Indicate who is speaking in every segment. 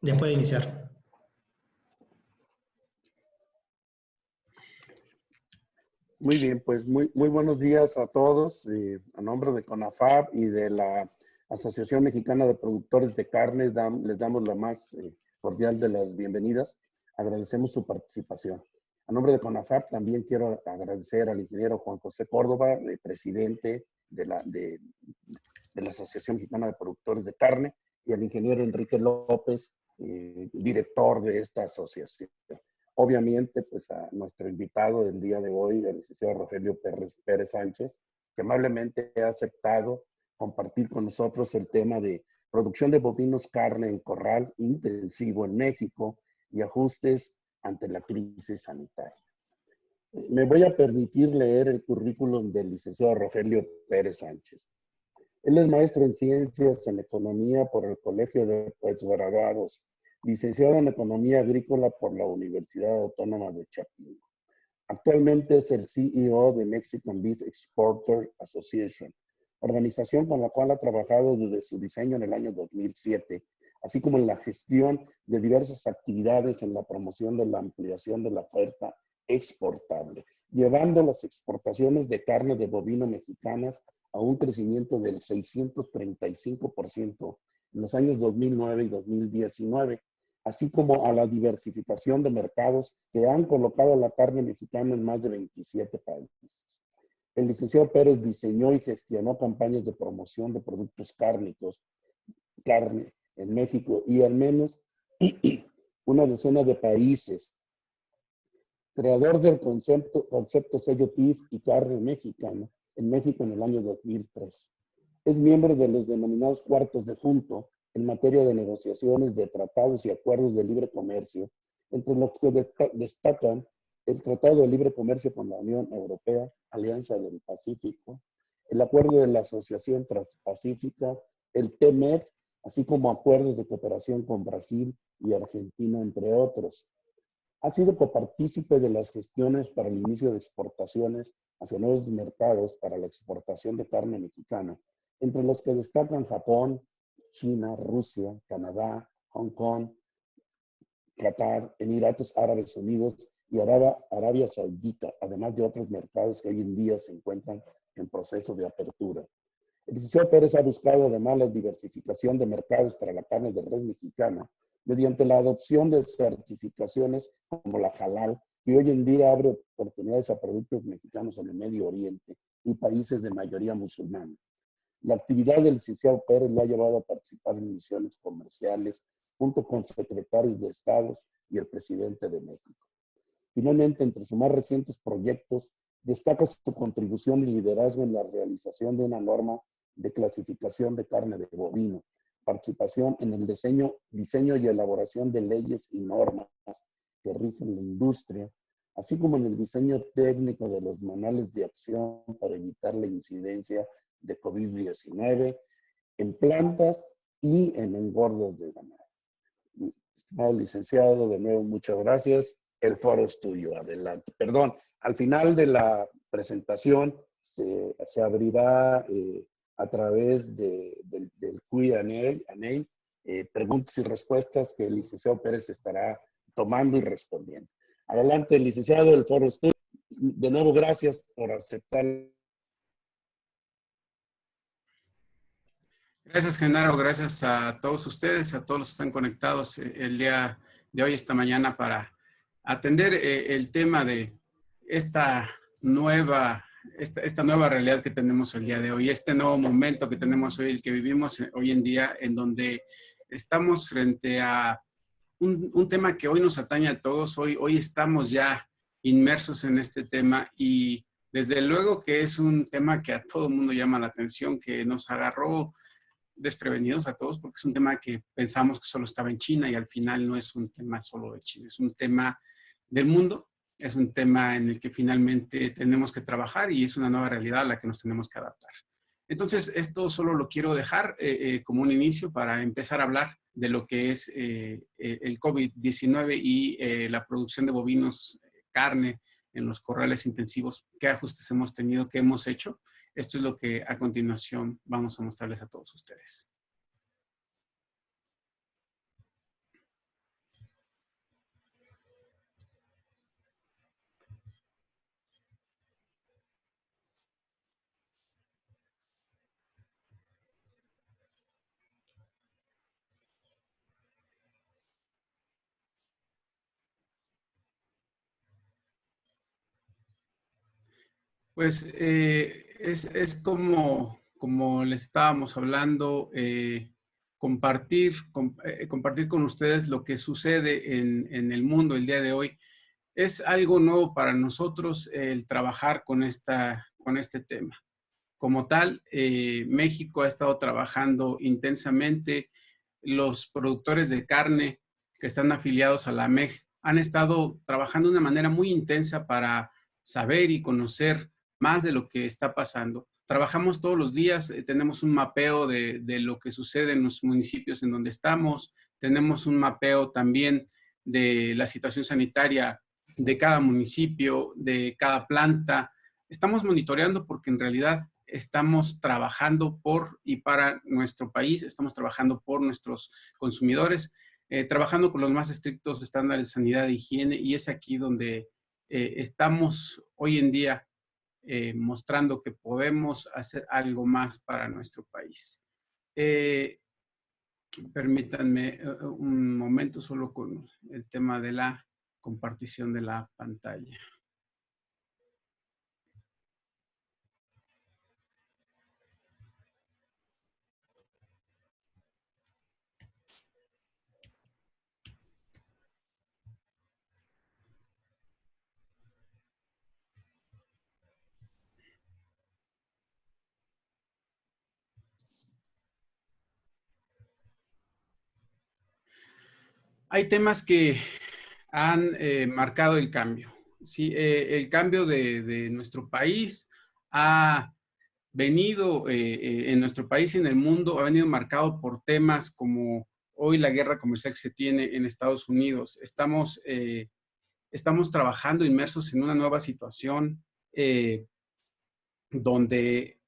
Speaker 1: Ya puede iniciar.
Speaker 2: Muy bien, pues muy buenos días a todos. A nombre de CONAFAP y de la Asociación Mexicana de Productores de Carnes, les damos la más cordial de las bienvenidas. Agradecemos su participación. A nombre de CONAFAP también quiero agradecer al ingeniero Juan José Córdoba, presidente de la Asociación Mexicana de Productores de Carne, y al ingeniero Enrique López, director de esta asociación. Obviamente, pues a nuestro invitado del día de hoy, el licenciado Rogelio Pérez Sánchez, que amablemente ha aceptado compartir con nosotros el tema de producción de bovinos carne en corral intensivo en México y ajustes ante la crisis sanitaria. Me voy a permitir leer el currículum del licenciado Rogelio Pérez Sánchez. Él es maestro en Ciencias en Economía por el Colegio de Postgraduados, licenciado en Economía Agrícola por la Universidad Autónoma de Chapingo. Actualmente es el CEO de Mexican Beef Exporter Association, organización con la cual ha trabajado desde su diseño en el año 2007, así como en la gestión de diversas actividades en la promoción de la ampliación de la oferta exportable, llevando las exportaciones de carne de bovino mexicanas a un crecimiento del 635% en los años 2009 y 2019, así como a la diversificación de mercados que han colocado la carne mexicana en más de 27 países. El licenciado Pérez diseñó y gestionó campañas de promoción de productos cárnicos, carne en México y al menos una docena de países. Creador del concepto sello TIF y carne mexicana en México en el año 2003. Es miembro de los denominados cuartos de junto en materia de negociaciones de tratados y acuerdos de libre comercio, entre los que destacan el Tratado de Libre Comercio con la Unión Europea, Alianza del Pacífico, el Acuerdo de la Asociación Transpacífica, el TMEC, así como acuerdos de cooperación con Brasil y Argentina, entre otros. Ha sido copartícipe de las gestiones para el inicio de exportaciones hacia nuevos mercados para la exportación de carne mexicana, entre los que destacan Japón, China, Rusia, Canadá, Hong Kong, Qatar, Emiratos Árabes Unidos y Arabia Saudita, además de otros mercados que hoy en día se encuentran en proceso de apertura. El licenciado Pérez ha buscado además la diversificación de mercados para la carne de res mexicana mediante la adopción de certificaciones como la Halal, que hoy en día abre oportunidades a productos mexicanos en el Medio Oriente y países de mayoría musulmana. La actividad del licenciado Pérez lo ha llevado a participar en misiones comerciales junto con secretarios de Estados y el presidente de México. Finalmente, entre sus más recientes proyectos, destaca su contribución y liderazgo en la realización de una norma de clasificación de carne de bovino, participación en el diseño y elaboración de leyes y normas que rigen la industria, así como en el diseño técnico de los manuales de acción para evitar la incidencia de COVID-19 en plantas y en engordos de ganado. Estimado licenciado, de nuevo muchas gracias. El foro es tuyo, adelante. Perdón, al final de la presentación se abrirá a través del Q&A, preguntas y respuestas que el licenciado Pérez estará tomando y respondiendo. Adelante, licenciado, el foro es tuyo. De nuevo, gracias por aceptar.
Speaker 3: Gracias, Genaro. Gracias a todos ustedes, a todos los que están conectados el día de hoy, esta mañana, para atender el tema de esta nueva realidad que tenemos el día de hoy, este nuevo momento que tenemos hoy, el que vivimos hoy en día, en donde estamos frente a un tema que hoy nos atañe a todos. Hoy estamos ya inmersos en este tema y desde luego que es un tema que a todo el mundo llama la atención, que nos agarró desprevenidos a todos, porque es un tema que pensamos que solo estaba en China y al final no es un tema solo de China, es un tema del mundo, es un tema en el que finalmente tenemos que trabajar y es una nueva realidad a la que nos tenemos que adaptar. Entonces, esto solo lo quiero dejar como un inicio para empezar a hablar de lo que es el COVID-19 y la producción de bovinos, carne en los corrales intensivos, qué ajustes hemos tenido, qué hemos hecho. Esto es lo que a continuación vamos a mostrarles a todos ustedes. Pues es como les estábamos hablando, compartir con ustedes lo que sucede en el mundo el día de hoy. Es algo nuevo para nosotros el trabajar con este tema. Como tal, México ha estado trabajando intensamente. Los productores de carne que están afiliados a la MEG han estado trabajando de una manera muy intensa para saber y conocer más de lo que está pasando. Trabajamos todos los días, tenemos un mapeo de lo que sucede en los municipios en donde estamos, tenemos un mapeo también de la situación sanitaria de cada municipio, de cada planta. Estamos monitoreando porque en realidad estamos trabajando por y para nuestro país, estamos trabajando por nuestros consumidores, trabajando con los más estrictos estándares de sanidad e higiene, y es aquí donde estamos hoy en día mostrando que podemos hacer algo más para nuestro país. Permítanme un momento solo con el tema de la compartición de la pantalla. Hay temas que han marcado el cambio. Sí, el cambio de nuestro país ha venido, en nuestro país y en el mundo, ha venido marcado por temas como hoy la guerra comercial que se tiene en Estados Unidos. Estamos trabajando inmersos en una nueva situación donde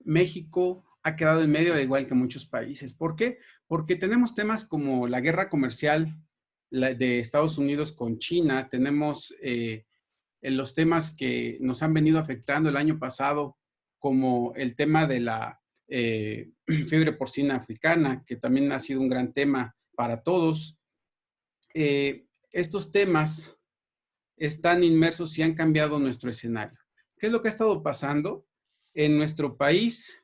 Speaker 3: México ha quedado en medio, al igual que muchos países. ¿Por qué? Porque tenemos temas como la guerra comercial de Estados Unidos con China, tenemos en los temas que nos han venido afectando el año pasado, como el tema de la fiebre porcina africana, que también ha sido un gran tema para todos. Estos temas están inmersos y han cambiado nuestro escenario. ¿Qué es lo que ha estado pasando? En nuestro país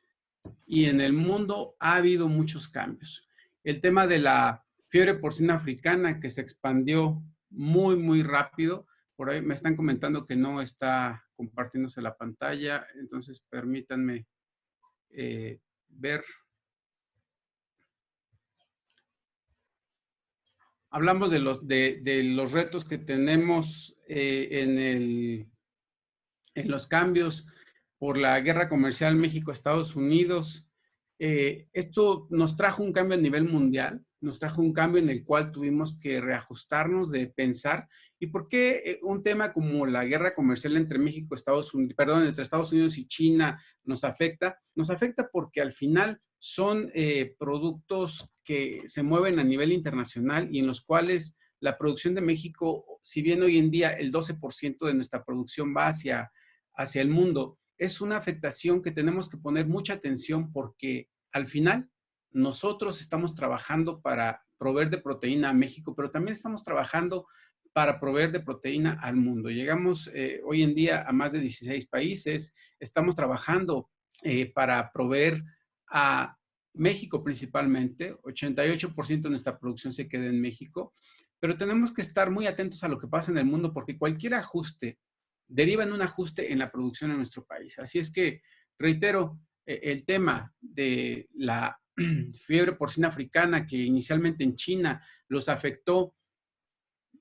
Speaker 3: y en el mundo ha habido muchos cambios. El tema de la fiebre porcina africana que se expandió muy, muy rápido. Por ahí me están comentando que no está compartiéndose la pantalla, entonces permítanme ver. Hablamos de los retos que tenemos en los cambios por la guerra comercial México-Estados Unidos. Esto nos trajo un cambio a nivel mundial, nos trajo un cambio en el cual tuvimos que reajustarnos de pensar. ¿Y por qué un tema como la guerra comercial entre México, entre Estados Unidos y China nos afecta? Nos afecta porque al final son productos que se mueven a nivel internacional y en los cuales la producción de México, si bien hoy en día el 12% de nuestra producción va hacia el mundo, es una afectación que tenemos que poner mucha atención porque al final nosotros estamos trabajando para proveer de proteína a México, pero también estamos trabajando para proveer de proteína al mundo. Llegamos hoy en día a más de 16 países, estamos trabajando para proveer a México principalmente, 88% de nuestra producción se queda en México, pero tenemos que estar muy atentos a lo que pasa en el mundo porque cualquier ajuste deriva en un ajuste en la producción en nuestro país. Así es que, reitero, el tema de la fiebre porcina africana que inicialmente en China los afectó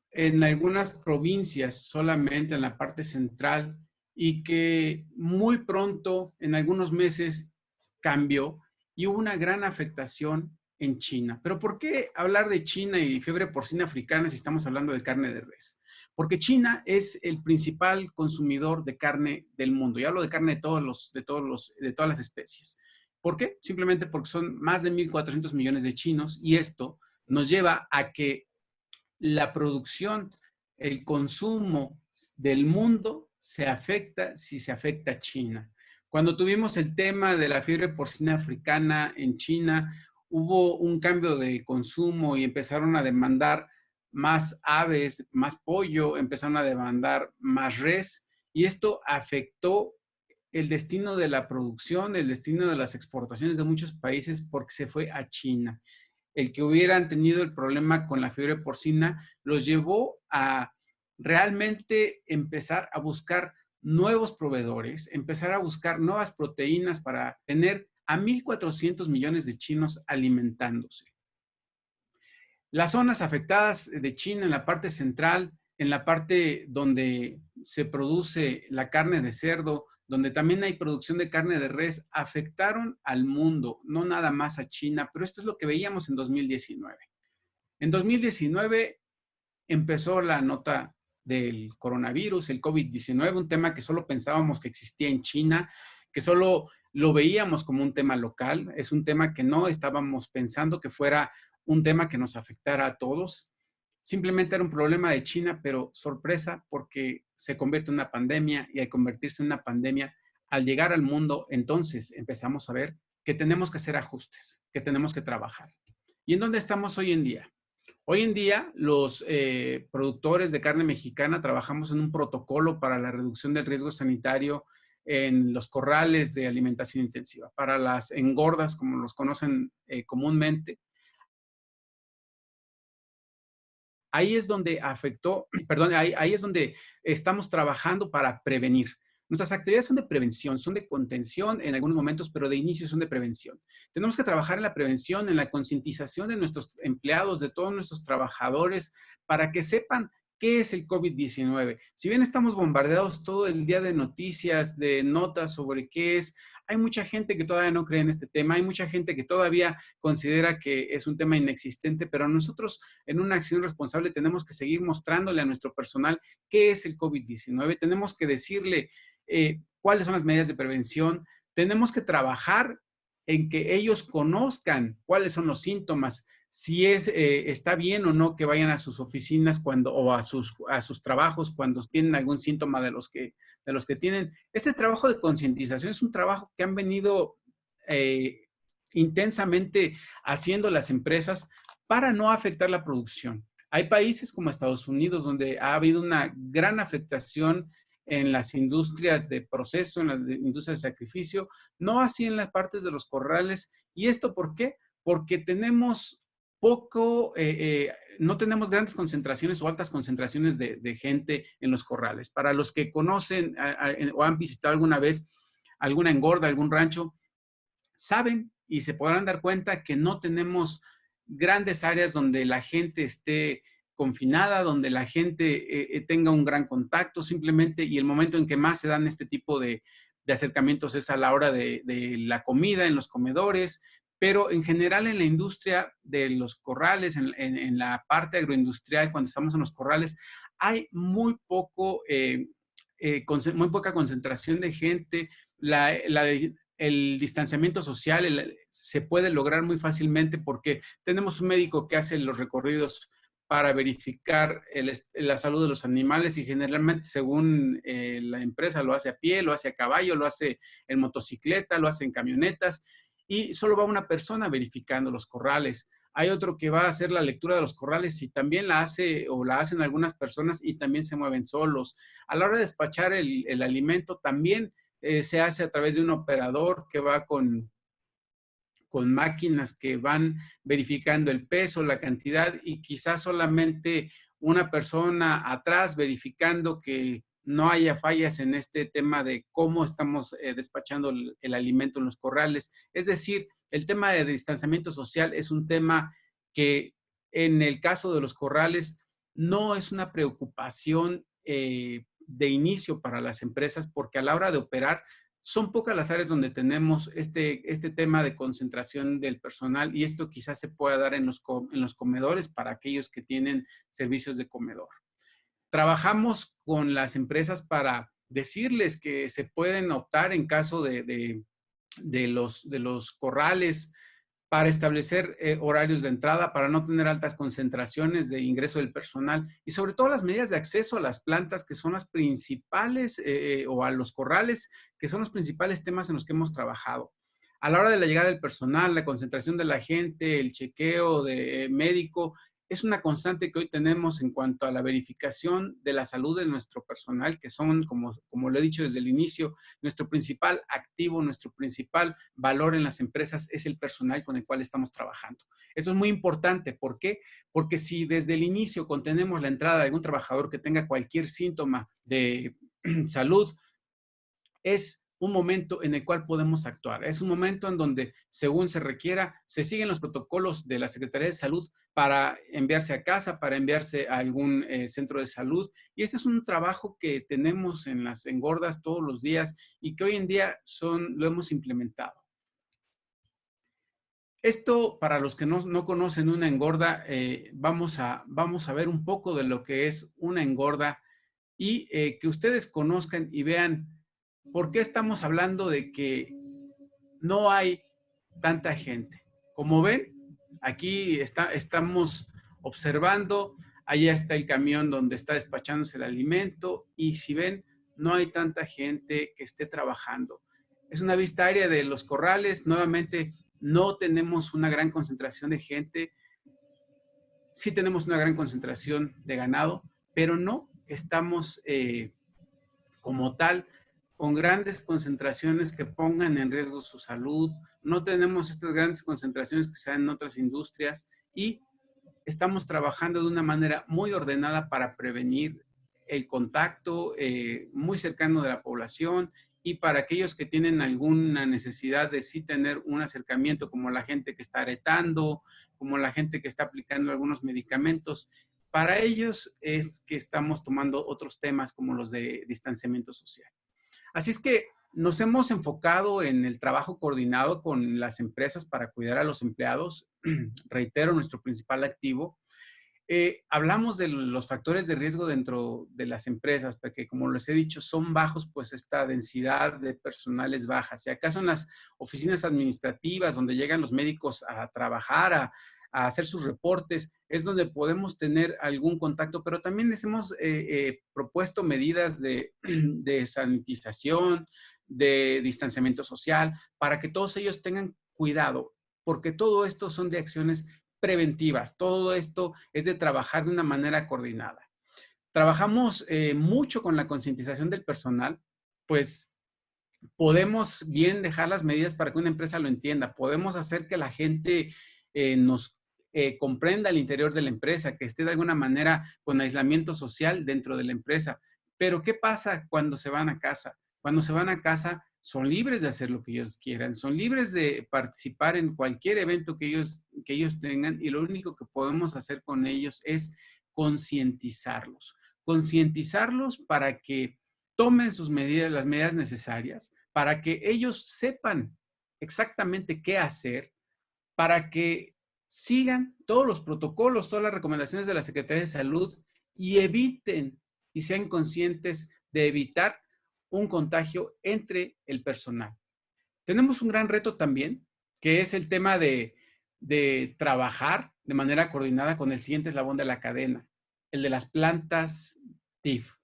Speaker 3: en algunas provincias, solamente en la parte central, y que muy pronto, en algunos meses, cambió y hubo una gran afectación en China. Pero ¿por qué hablar de China y fiebre porcina africana si estamos hablando de carne de res? Porque China es el principal consumidor de carne del mundo. Y hablo de carne de todas las especies. ¿Por qué? Simplemente porque son más de 1.400 millones de chinos y esto nos lleva a que la producción, el consumo del mundo se afecta si se afecta a China. Cuando tuvimos el tema de la fiebre porcina africana en China, hubo un cambio de consumo y empezaron a demandar más aves, más pollo, empezaron a demandar más res y esto afectó el destino de la producción, el destino de las exportaciones de muchos países porque se fue a China. El que hubieran tenido el problema con la fiebre porcina los llevó a realmente empezar a buscar nuevos proveedores, empezar a buscar nuevas proteínas para tener a 1.400 millones de chinos alimentándose. Las zonas afectadas de China en la parte central, en la parte donde se produce la carne de cerdo, donde también hay producción de carne de res, afectaron al mundo, no nada más a China, pero esto es lo que veíamos en 2019. En 2019 empezó la nota del coronavirus, el COVID-19, un tema que solo pensábamos que existía en China, que solo lo veíamos como un tema local, es un tema que no estábamos pensando que fuera un tema que nos afectara a todos. Simplemente era un problema de China, pero sorpresa porque se convierte en una pandemia y al convertirse en una pandemia, al llegar al mundo, entonces empezamos a ver que tenemos que hacer ajustes, que tenemos que trabajar. ¿Y en dónde estamos hoy en día? Hoy en día, los productores de carne mexicana trabajamos en un protocolo para la reducción del riesgo sanitario en los corrales de alimentación intensiva, para las engordas, como los conocen comúnmente. Ahí es donde afectó, perdón, ahí es donde estamos trabajando para prevenir. Nuestras actividades son de prevención, son de contención en algunos momentos, pero de inicio son de prevención. Tenemos que trabajar en la prevención, en la concientización de nuestros empleados, de todos nuestros trabajadores, para que sepan qué es el COVID-19. Si bien estamos bombardeados todo el día de noticias, de notas sobre qué es, hay mucha gente que todavía no cree en este tema, hay mucha gente que todavía considera que es un tema inexistente, pero nosotros en una acción responsable tenemos que seguir mostrándole a nuestro personal qué es el COVID-19, tenemos que decirle cuáles son las medidas de prevención, tenemos que trabajar en que ellos conozcan cuáles son los síntomas, si está bien o no que vayan a sus oficinas o a sus trabajos cuando tienen algún síntoma de los que tienen. Este trabajo de concientización es un trabajo que han venido intensamente haciendo las empresas para no afectar la producción. Hay países como Estados Unidos donde ha habido una gran afectación en las industrias de proceso, en las industrias de sacrificio, no así en las partes de los corrales. ¿Y esto por qué? Porque tenemos no tenemos grandes concentraciones o altas concentraciones de gente en los corrales. Para los que conocen o han visitado alguna vez alguna engorda, algún rancho, saben y se podrán dar cuenta que no tenemos grandes áreas donde la gente esté confinada, donde la gente tenga un gran contacto, simplemente, y el momento en que más se dan este tipo de acercamientos es a la hora de la comida, en los comedores, pero en general en la industria de los corrales, en la parte agroindustrial, cuando estamos en los corrales, hay muy poca concentración de gente, el distanciamiento social se puede lograr muy fácilmente porque tenemos un médico que hace los recorridos para verificar la salud de los animales y generalmente según la empresa lo hace a pie, lo hace a caballo, lo hace en motocicleta, lo hace en camionetas y solo va una persona verificando los corrales. Hay otro que va a hacer la lectura de los corrales y también la hace o la hacen algunas personas y también se mueven solos. A la hora de despachar el alimento también se hace a través de un operador que va con máquinas que van verificando el peso, la cantidad y quizás solamente una persona atrás verificando que no haya fallas en este tema de cómo estamos despachando el alimento en los corrales. Es decir, el tema de distanciamiento social es un tema que en el caso de los corrales no es una preocupación de inicio para las empresas porque a la hora de operar son pocas las áreas donde tenemos este tema de concentración del personal y esto quizás se pueda dar en los comedores para aquellos que tienen servicios de comedor. Trabajamos con las empresas para decirles que se pueden optar en caso de los corrales para establecer horarios de entrada, para no tener altas concentraciones de ingreso del personal y sobre todo las medidas de acceso a las plantas que son las principales o a los corrales que son los principales temas en los que hemos trabajado. A la hora de la llegada del personal, la concentración de la gente, el chequeo de médico, es una constante que hoy tenemos en cuanto a la verificación de la salud de nuestro personal, que son, como lo he dicho desde el inicio, nuestro principal activo, nuestro principal valor en las empresas es el personal con el cual estamos trabajando. Eso es muy importante. ¿Por qué? Porque si desde el inicio contenemos la entrada de algún trabajador que tenga cualquier síntoma de salud, es un momento en el cual podemos actuar. Es un momento en donde, según se requiera, se siguen los protocolos de la Secretaría de Salud para enviarse a casa, para enviarse a algún centro de salud. Y este es un trabajo que tenemos en las engordas todos los días y que hoy en día lo hemos implementado. Esto, para los que no conocen una engorda, vamos a ver un poco de lo que es una engorda y que ustedes conozcan y vean por qué estamos hablando de que no hay tanta gente. Como ven, aquí estamos observando, allá está el camión donde está despachándose el alimento y si ven, no hay tanta gente que esté trabajando. Es una vista aérea de los corrales, nuevamente no tenemos una gran concentración de gente, sí tenemos una gran concentración de ganado, pero no estamos como tal con grandes concentraciones que pongan en riesgo su salud. No tenemos estas grandes concentraciones que se dan en otras industrias y estamos trabajando de una manera muy ordenada para prevenir el contacto muy cercano de la población y para aquellos que tienen alguna necesidad de sí tener un acercamiento, como la gente que está aretando, como la gente que está aplicando algunos medicamentos. Para ellos es que estamos tomando otros temas como los de distanciamiento social. Así es que nos hemos enfocado en el trabajo coordinado con las empresas para cuidar a los empleados. Reitero, nuestro principal activo. Hablamos de los factores de riesgo dentro de las empresas, porque como les he dicho, son bajos, pues esta densidad de personal es baja. Si acaso en las oficinas administrativas, donde llegan los médicos a trabajar, a hacer sus reportes, es donde podemos tener algún contacto, pero también les hemos propuesto medidas de sanitización, de distanciamiento social, para que todos ellos tengan cuidado, porque todo esto son de acciones preventivas. Todo esto es de trabajar de una manera coordinada. Trabajamos mucho con la concientización del personal, pues podemos bien dejar las medidas para que una empresa lo entienda. Podemos hacer que la gente nos comprenda al interior de la empresa, que esté de alguna manera con aislamiento social dentro de la empresa. Pero ¿qué pasa cuando se van a casa? Cuando se van a casa, son libres de hacer lo que ellos quieran, son libres de participar en cualquier evento que ellos tengan y lo único que podemos hacer con ellos es concientizarlos. Concientizarlos para que tomen sus medidas, las medidas necesarias, para que ellos sepan exactamente qué hacer, para que sigan todos los protocolos, todas las recomendaciones de la Secretaría de Salud y eviten y sean conscientes de evitar un contagio entre el personal. Tenemos un gran reto también, que es el tema de trabajar de manera coordinada con el siguiente eslabón de la cadena, el de las plantas TIF.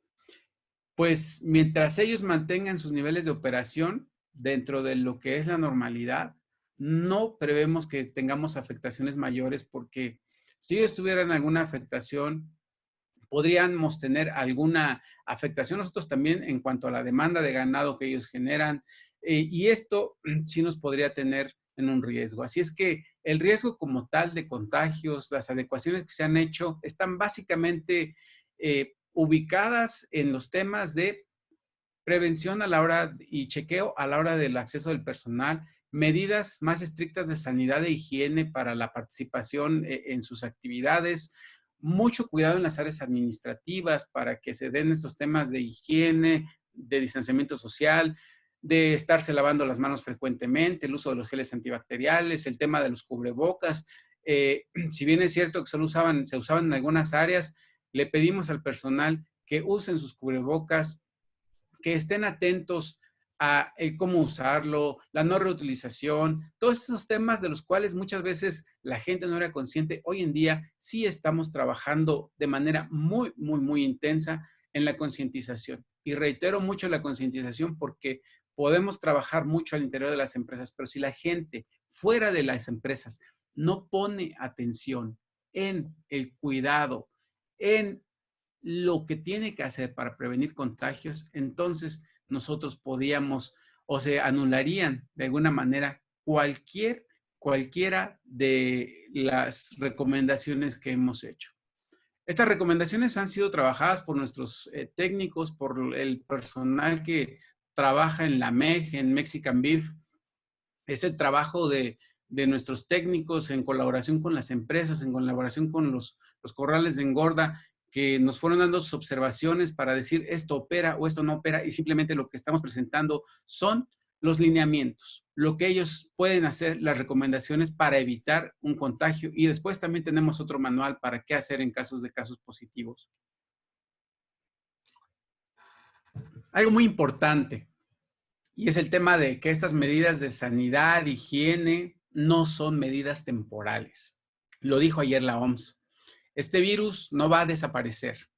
Speaker 3: Pues mientras ellos mantengan sus niveles de operación dentro de lo que es la normalidad, no prevemos que tengamos afectaciones mayores porque si ellos tuvieran alguna afectación, podríamos tener alguna afectación nosotros también en cuanto a la demanda de ganado que ellos generan y esto sí nos podría tener en un riesgo. Así es que el riesgo como tal de contagios, las adecuaciones que se han hecho están básicamente ubicadas en los temas de prevención a la hora y chequeo a la hora del acceso del personal, medidas más estrictas de sanidad e higiene para la participación en sus actividades, mucho cuidado en las áreas administrativas para que se den estos temas de higiene, de distanciamiento social, de estarse lavando las manos frecuentemente, el uso de los geles antibacteriales, el tema de los cubrebocas. Si bien es cierto que se usaban en algunas áreas, le pedimos al personal que usen sus cubrebocas, que estén atentos a el cómo usarlo, la no reutilización, todos esos temas de los cuales muchas veces la gente no era consciente. Hoy en día sí estamos trabajando de manera muy, muy, muy intensa en la concientización. Y reitero mucho la concientización porque podemos trabajar mucho al interior de las empresas, pero si la gente fuera de las empresas no pone atención en el cuidado, en lo que tiene que hacer para prevenir contagios, entonces nosotros podíamos o se anularían de alguna manera cualquiera de las recomendaciones que hemos hecho. Estas recomendaciones han sido trabajadas por nuestros técnicos, por el personal que trabaja en la MEG, en Mexican Beef. Es el trabajo de nuestros técnicos en colaboración con las empresas, en colaboración con los corrales de engorda, que nos fueron dando sus observaciones para decir esto opera o esto no opera, y simplemente lo que estamos presentando son los lineamientos, lo que ellos pueden hacer, las recomendaciones para evitar un contagio, y después también tenemos otro manual para qué hacer en casos de casos positivos. Algo muy importante, y es el tema de que estas medidas de sanidad, higiene, no son medidas temporales. Lo dijo ayer la OMS. Este virus no va a desaparecer.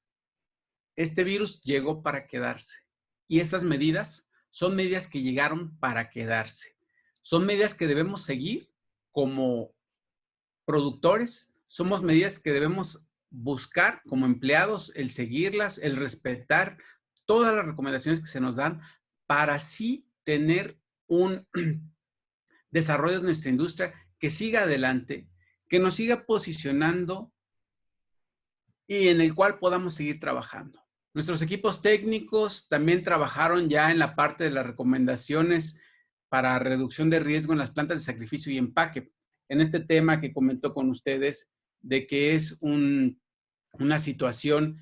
Speaker 3: Este virus llegó para quedarse. Y estas medidas son medidas que llegaron para quedarse. Son medidas que debemos seguir como productores. Somos medidas que debemos buscar como empleados, el seguirlas, el respetar todas las recomendaciones que se nos dan para así tener un desarrollo de nuestra industria que siga adelante, que nos siga posicionando y en el cual podamos seguir trabajando. Nuestros equipos técnicos también trabajaron ya en la parte de las recomendaciones para reducción de riesgo en las plantas de sacrificio y empaque. En este tema que comentó con ustedes de que es una situación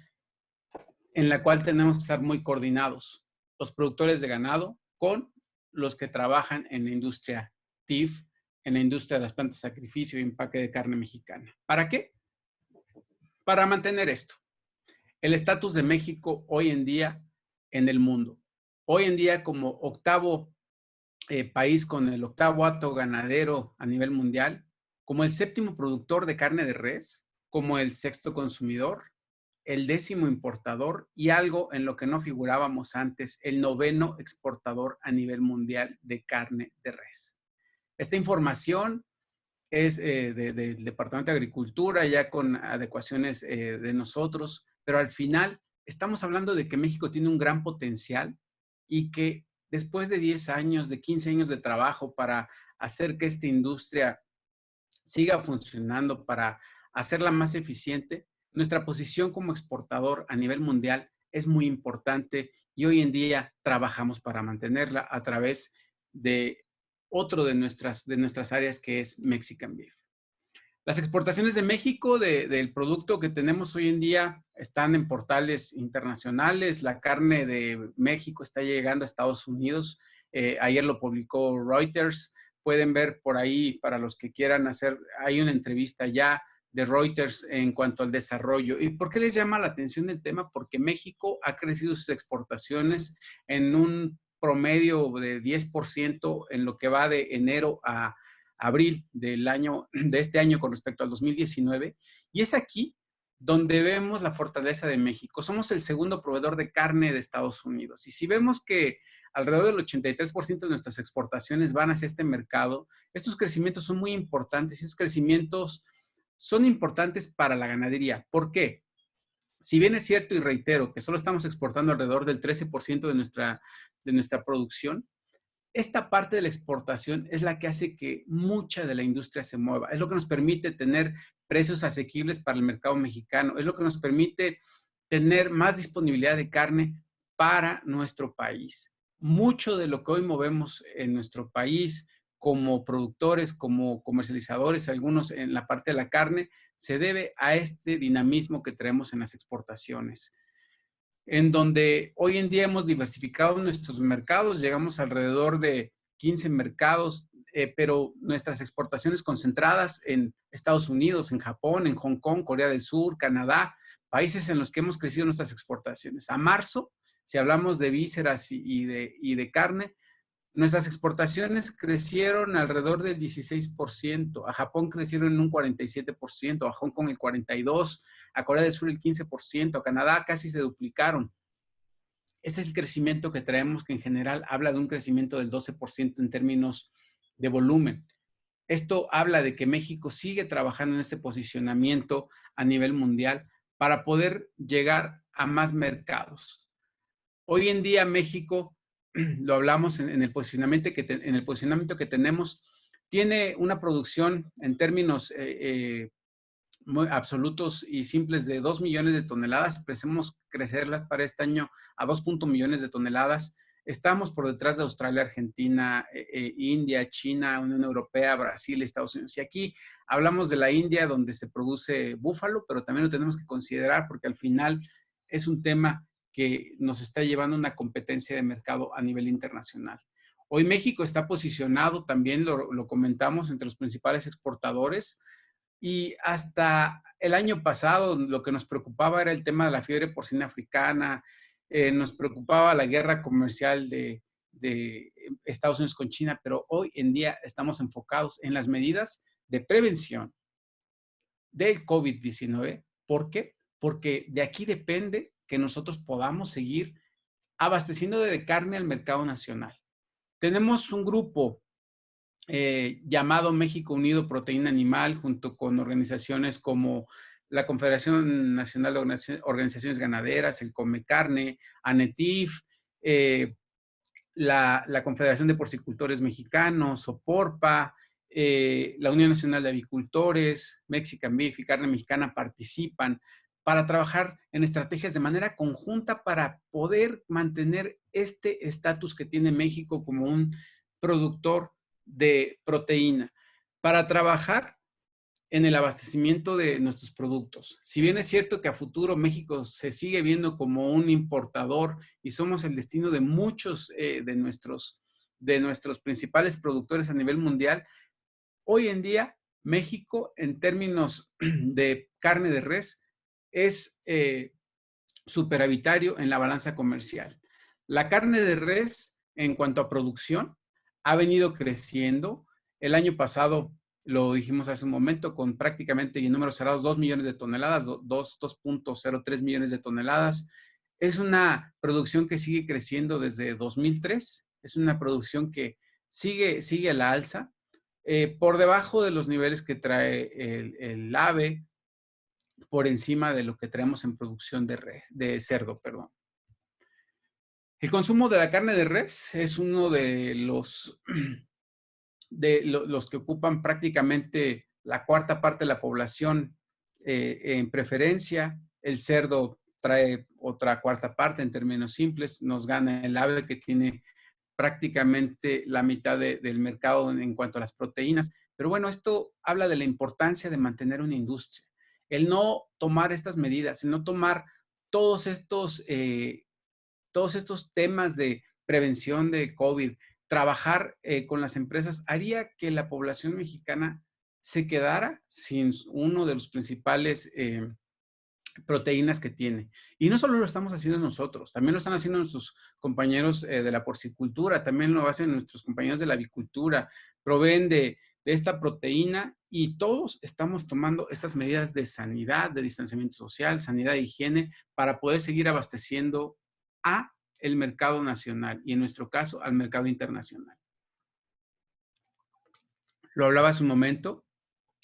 Speaker 3: en la cual tenemos que estar muy coordinados, los productores de ganado con los que trabajan en la industria TIF, en la industria de las plantas de sacrificio y empaque de carne mexicana. ¿Para qué? Para mantener esto. El estatus de México hoy en día en el mundo. Hoy en día como octavo país con el octavo hato ganadero a nivel mundial, como el séptimo productor de carne de res, como el sexto consumidor, el décimo importador y algo en lo que no figurábamos antes, el noveno exportador a nivel mundial de carne de res. Esta información es del Departamento de Agricultura, ya con adecuaciones de nosotros, pero al final estamos hablando de que México tiene un gran potencial y que después de 10 años, de 15 años de trabajo para hacer que esta industria siga funcionando, para hacerla más eficiente, nuestra posición como exportador a nivel mundial es muy importante y hoy en día trabajamos para mantenerla a través de otro de nuestras áreas que es Mexican Beef. Las exportaciones de México del producto que tenemos hoy en día están en portales internacionales. La carne de México está llegando a Estados Unidos. Ayer lo publicó Reuters. Pueden ver por ahí, para los que quieran hacer, hay una entrevista ya de Reuters en cuanto al desarrollo. ¿Y por qué les llama la atención el tema? Porque México ha crecido sus exportaciones en un promedio de 10% en lo que va de enero a abril de este año con respecto al 2019. Y es aquí donde vemos la fortaleza de México. Somos el segundo proveedor de carne de Estados Unidos. Y si vemos que alrededor del 83% de nuestras exportaciones van hacia este mercado, estos crecimientos son muy importantes y estos crecimientos son importantes para la ganadería. ¿Por qué? Si bien es cierto y reitero que solo estamos exportando alrededor del 13% de nuestra producción, esta parte de la exportación es la que hace que mucha de la industria se mueva. Es lo que nos permite tener precios asequibles para el mercado mexicano. Es lo que nos permite tener más disponibilidad de carne para nuestro país. Mucho de lo que hoy movemos en nuestro país como productores, como comercializadores, algunos en la parte de la carne, se debe a este dinamismo que traemos en las exportaciones, en donde hoy en día hemos diversificado nuestros mercados, llegamos alrededor de 15 mercados, pero nuestras exportaciones concentradas en Estados Unidos, en Japón, en Hong Kong, Corea del Sur, Canadá, países en los que hemos crecido nuestras exportaciones. A marzo, si hablamos de vísceras y de carne, nuestras exportaciones crecieron alrededor del 16%, a Japón crecieron en un 47%, a Hong Kong el 42%, a Corea del Sur el 15%, a Canadá casi se duplicaron. Ese es el crecimiento que traemos, que en general habla de un crecimiento del 12% en términos de volumen. Esto habla de que México sigue trabajando en este posicionamiento a nivel mundial para poder llegar a más mercados. Hoy en día México, lo hablamos en el posicionamiento que tenemos, tiene una producción en términos muy absolutos y simples de 2 millones de toneladas. Pensemos crecerlas para este año a 2 millones de toneladas. Estamos por detrás de Australia, Argentina, India, China, Unión Europea, Brasil, Estados Unidos. Y aquí hablamos de la India, donde se produce búfalo, pero también lo tenemos que considerar porque al final es un tema que nos está llevando a una competencia de mercado a nivel internacional. Hoy México está posicionado, también lo comentamos, entre los principales exportadores. Y hasta el año pasado lo que nos preocupaba era el tema de la fiebre porcina africana, nos preocupaba la guerra comercial de Estados Unidos con China, pero hoy en día estamos enfocados en las medidas de prevención del COVID-19. ¿Por qué? Porque de aquí depende que nosotros podamos seguir abasteciendo de carne al mercado nacional. Tenemos un grupo llamado México Unido Proteína Animal, junto con organizaciones como la Confederación Nacional de Organizaciones Ganaderas, el Come Carne, ANETIF, la Confederación de Porcicultores Mexicanos, Soporpa, la Unión Nacional de Avicultores, Mexican Beef y Carne Mexicana participan para trabajar en estrategias de manera conjunta para poder mantener este estatus que tiene México como un productor de proteína, para trabajar en el abastecimiento de nuestros productos. Si bien es cierto que a futuro México se sigue viendo como un importador y somos el destino de muchos de nuestros principales productores a nivel mundial, hoy en día México, en términos de carne de res, es superavitario en la balanza comercial. La carne de res, en cuanto a producción, ha venido creciendo. El año pasado, lo dijimos hace un momento, con prácticamente, y en números cerrados, 2 millones de toneladas, 2.03 millones de toneladas. Es una producción que sigue creciendo desde 2003. Es una producción que sigue a la alza, por debajo de los niveles que trae el AVE, por encima de lo que traemos en producción de cerdo, perdón. El consumo de la carne de res es uno de los que ocupan prácticamente la cuarta parte de la población en preferencia. El cerdo trae otra cuarta parte en términos simples. Nos gana el ave, que tiene prácticamente la mitad del mercado en cuanto a las proteínas. Pero bueno, esto habla de la importancia de mantener una industria. El no tomar estas medidas, el no tomar todos estos temas de prevención de COVID, trabajar con las empresas, haría que la población mexicana se quedara sin uno de los principales proteínas que tiene. Y no solo lo estamos haciendo nosotros, también lo están haciendo nuestros compañeros de la porcicultura, también lo hacen nuestros compañeros de la avicultura, proveen de esta proteína y todos estamos tomando estas medidas de sanidad, de distanciamiento social, sanidad e higiene para poder seguir abasteciendo a el mercado nacional y en nuestro caso al mercado internacional. Lo hablaba hace un momento,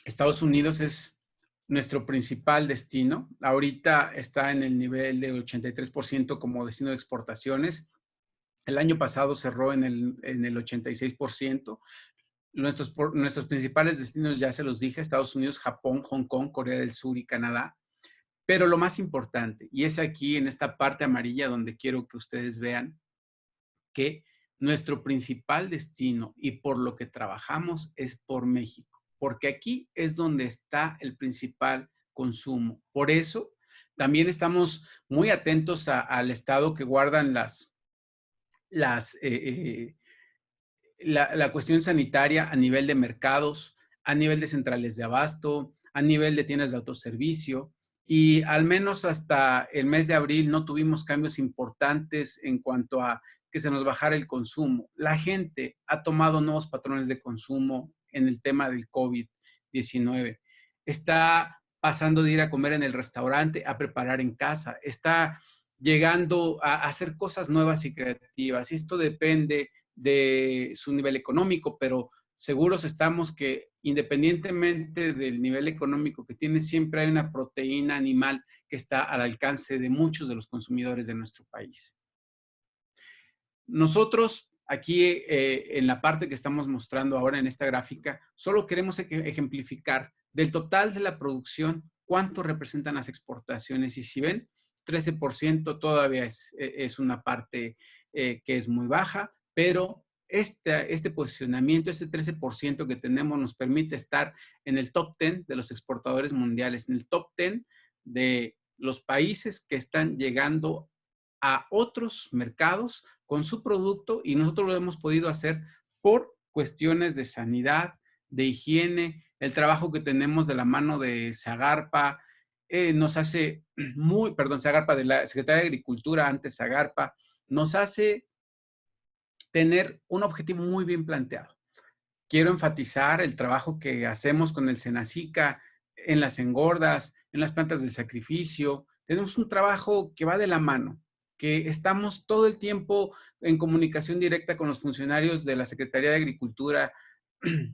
Speaker 3: Estados Unidos es nuestro principal destino. Ahorita está en el nivel de 83% como destino de exportaciones. El año pasado cerró en el 86%. Nuestros principales destinos, ya se los dije, Estados Unidos, Japón, Hong Kong, Corea del Sur y Canadá. Pero lo más importante, y es aquí en esta parte amarilla donde quiero que ustedes vean que nuestro principal destino y por lo que trabajamos es por México, porque aquí es donde está el principal consumo. Por eso también estamos muy atentos al estado que guardan la cuestión sanitaria a nivel de mercados, a nivel de centrales de abasto, a nivel de tiendas de autoservicio. Y al menos hasta el mes de abril no tuvimos cambios importantes en cuanto a que se nos bajara el consumo. La gente ha tomado nuevos patrones de consumo en el tema del COVID-19. Está pasando de ir a comer en el restaurante a preparar en casa. Está llegando a hacer cosas nuevas y creativas. Y esto depende de su nivel económico, pero seguros estamos que independientemente del nivel económico que tiene, siempre hay una proteína animal que está al alcance de muchos de los consumidores de nuestro país. Nosotros aquí en la parte que estamos mostrando ahora en esta gráfica, solo queremos ejemplificar del total de la producción cuánto representan las exportaciones. Y si ven, 13% todavía es una parte que es muy baja, pero este posicionamiento, este 13% que tenemos nos permite estar en el top 10 de los exportadores mundiales, en el top 10 de los países que están llegando a otros mercados con su producto, y nosotros lo hemos podido hacer por cuestiones de sanidad, de higiene, el trabajo que tenemos de la mano de Zagarpa, nos hace Zagarpa, de la Secretaría de Agricultura, antes Zagarpa, nos hace tener un objetivo muy bien planteado. Quiero enfatizar el trabajo que hacemos con el Senacica en las engordas, en las plantas de sacrificio. Tenemos un trabajo que va de la mano, que estamos todo el tiempo en comunicación directa con los funcionarios de la Secretaría de Agricultura,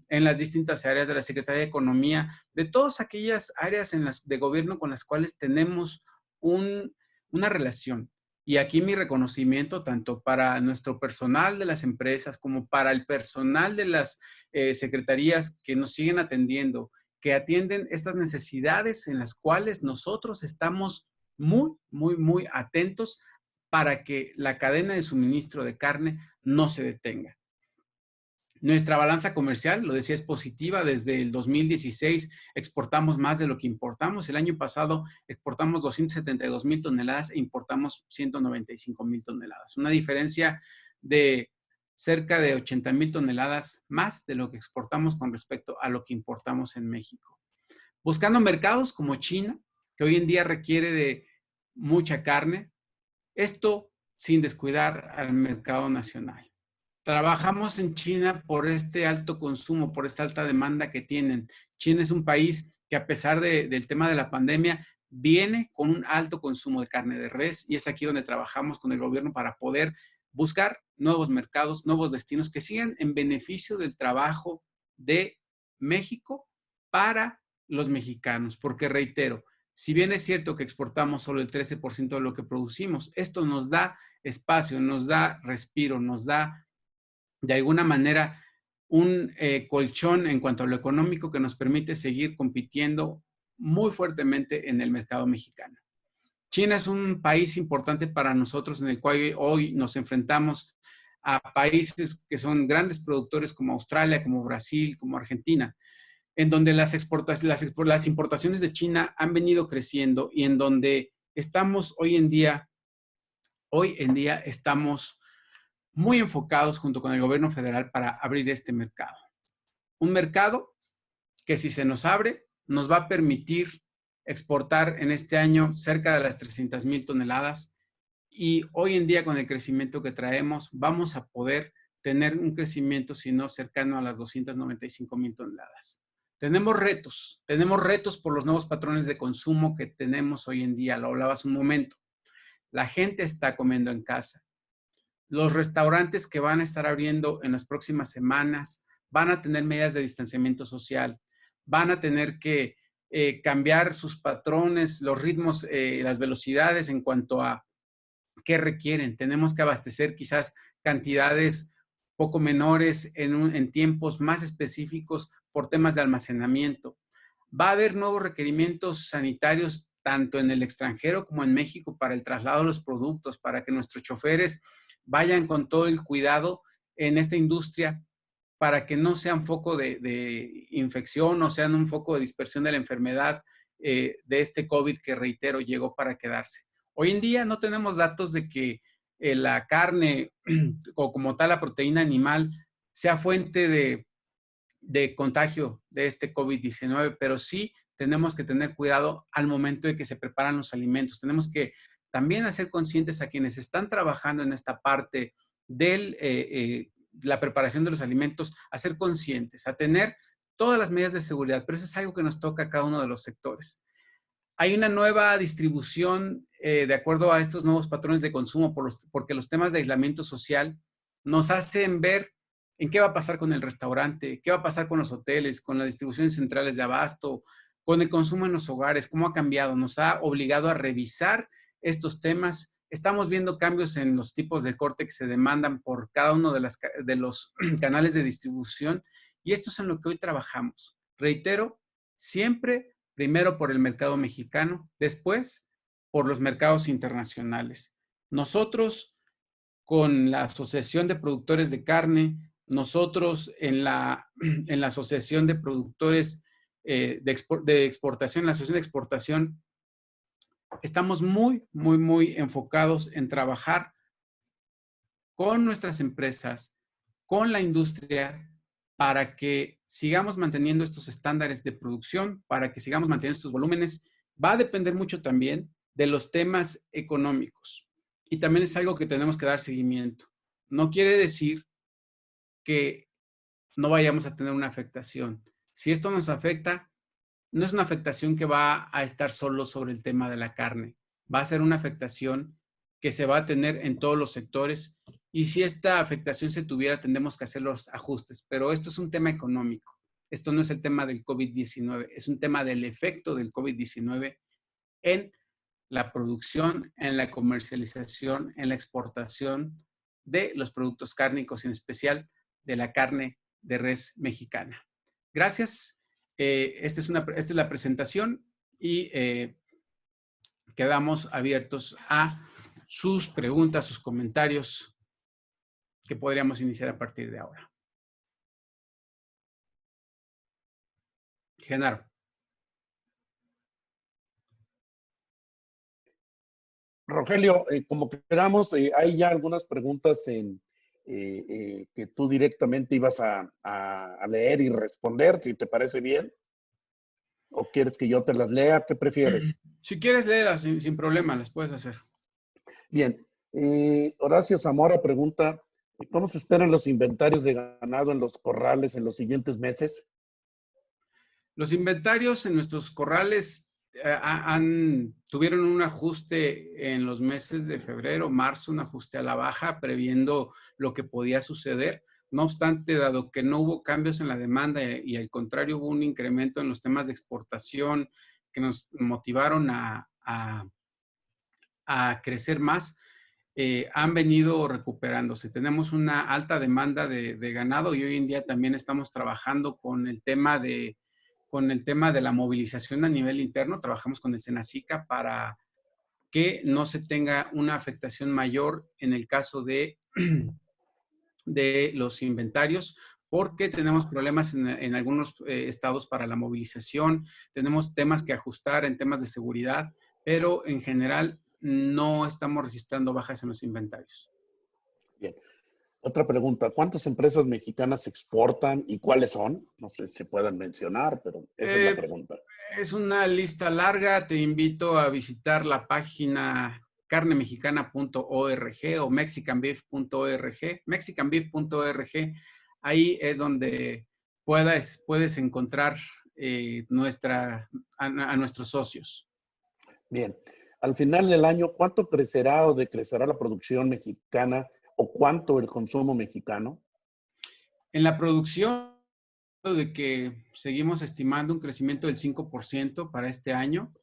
Speaker 3: en las distintas áreas de la Secretaría de Economía, de todas aquellas áreas de gobierno con las cuales tenemos una relación. Y aquí mi reconocimiento tanto para nuestro personal de las empresas como para el personal de las secretarías que nos siguen atendiendo, que atienden estas necesidades en las cuales nosotros estamos muy, muy, muy atentos para que la cadena de suministro de carne no se detenga. Nuestra balanza comercial, lo decía, es positiva. Desde el 2016 exportamos más de lo que importamos. El año pasado exportamos 272,000 toneladas e importamos 195,000 toneladas. Una diferencia de cerca de 80,000 toneladas más de lo que exportamos con respecto a lo que importamos en México. Buscando mercados como China, que hoy en día requiere de mucha carne, esto sin descuidar al mercado nacional. Trabajamos en China por este alto consumo, por esta alta demanda que tienen. China es un país que, a pesar del tema de la pandemia, viene con un alto consumo de carne de res, y es aquí donde trabajamos con el gobierno para poder buscar nuevos mercados, nuevos destinos que sigan en beneficio del trabajo de México para los mexicanos. Porque, reitero, si bien es cierto que exportamos solo el 13% de lo que producimos, esto nos da espacio, nos da respiro, nos da de alguna manera un colchón en cuanto a lo económico que nos permite seguir compitiendo muy fuertemente en el mercado mexicano. China es un país importante para nosotros, en el cual hoy nos enfrentamos a países que son grandes productores como Australia, como Brasil, como Argentina, en donde las importaciones de China han venido creciendo, y en donde estamos hoy en día estamos muy enfocados junto con el gobierno federal para abrir este mercado. Un mercado que, si se nos abre, nos va a permitir exportar en este año cerca de las 300,000 toneladas, y hoy en día, con el crecimiento que traemos, vamos a poder tener un crecimiento, si no cercano a las 295,000 toneladas. Tenemos retos por los nuevos patrones de consumo que tenemos hoy en día. Lo hablaba hace un momento. La gente está comiendo en casa. Los restaurantes que van a estar abriendo en las próximas semanas van a tener medidas de distanciamiento social, van a tener que cambiar sus patrones, los ritmos, las velocidades en cuanto a qué requieren. Tenemos que abastecer quizás cantidades poco menores en tiempos más específicos por temas de almacenamiento. Va a haber nuevos requerimientos sanitarios tanto en el extranjero como en México para el traslado de los productos, para que nuestros choferes vayan con todo el cuidado en esta industria, para que no sean foco de infección o sean un foco de dispersión de la enfermedad de este COVID que, reitero, llegó para quedarse. Hoy en día no tenemos datos de que la carne o como tal la proteína animal sea fuente de contagio de este COVID-19, pero sí tenemos que tener cuidado al momento de que se preparan los alimentos. Tenemos que también hacer conscientes a quienes están trabajando en esta parte de la preparación de los alimentos, a ser conscientes, a tener todas las medidas de seguridad, pero eso es algo que nos toca a cada uno de los sectores. Hay una nueva distribución de acuerdo a estos nuevos patrones de consumo, porque los temas de aislamiento social nos hacen ver en qué va a pasar con el restaurante, qué va a pasar con los hoteles, con las distribuciones centrales de abasto, con el consumo en los hogares, cómo ha cambiado. Nos ha obligado a revisar estos temas. Estamos viendo cambios en los tipos de corte que se demandan por cada uno de los canales de distribución y esto es en lo que hoy trabajamos. Reitero, siempre primero por el mercado mexicano, después por los mercados internacionales. Nosotros con la Asociación de Productores de Carne, nosotros en la Asociación de Productores de Exportación, la Asociación de Exportación, estamos muy enfocados en trabajar con nuestras empresas, con la industria, para que sigamos manteniendo estos estándares de producción, para que sigamos manteniendo estos volúmenes. Va a depender mucho también de los temas económicos. Y también es algo que tenemos que dar seguimiento. No quiere decir que no vayamos a tener una afectación. Si esto nos afecta, no es una afectación que va a estar solo sobre el tema de la carne. Va a ser una afectación que se va a tener en todos los sectores y si esta afectación se tuviera, tendremos que hacer los ajustes. Pero esto es un tema económico. Esto no es el tema del COVID-19, es un tema del efecto del COVID-19 en la producción, en la comercialización, en la exportación de los productos cárnicos, en especial de la carne de res mexicana. Gracias. Esta es la presentación y quedamos abiertos a sus preguntas, sus comentarios que podríamos iniciar a partir de ahora. Genaro.
Speaker 2: Rogelio, como queramos, hay ya algunas preguntas que tú directamente ibas a leer y responder, si te parece bien. ¿O quieres que yo te las lea? ¿Qué prefieres?
Speaker 3: Si quieres leerlas, sin problema, las puedes hacer.
Speaker 2: Bien. Horacio Zamora pregunta, ¿cómo se esperan los inventarios de ganado en los corrales en los siguientes meses?
Speaker 3: Los inventarios en nuestros corrales tuvieron un ajuste en los meses de febrero, marzo, un ajuste a la baja, previendo lo que podía suceder. No obstante, dado que no hubo cambios en la demanda y al contrario hubo un incremento en los temas de exportación que nos motivaron a crecer más, han venido recuperándose. Tenemos una alta demanda de ganado y hoy en día también estamos trabajando con el tema de la movilización a nivel interno. Trabajamos con el Senacica para que no se tenga una afectación mayor en el caso de los inventarios, porque tenemos problemas en algunos estados para la movilización, tenemos temas que ajustar en temas de seguridad, pero en general no estamos registrando bajas en los inventarios.
Speaker 2: Bien. Otra pregunta, ¿cuántas empresas mexicanas exportan y cuáles son? No sé si se puedan mencionar, pero esa es la pregunta.
Speaker 3: Es una lista larga, te invito a visitar la página carnemexicana.org o mexicanbeef.org, mexicanbeef.org. Ahí es donde puedes encontrar a nuestros socios.
Speaker 2: Bien, al final del año, ¿cuánto crecerá o decrecerá la producción mexicana o cuánto el consumo mexicano?
Speaker 3: En la producción, de que seguimos estimando un crecimiento del 5% para este año.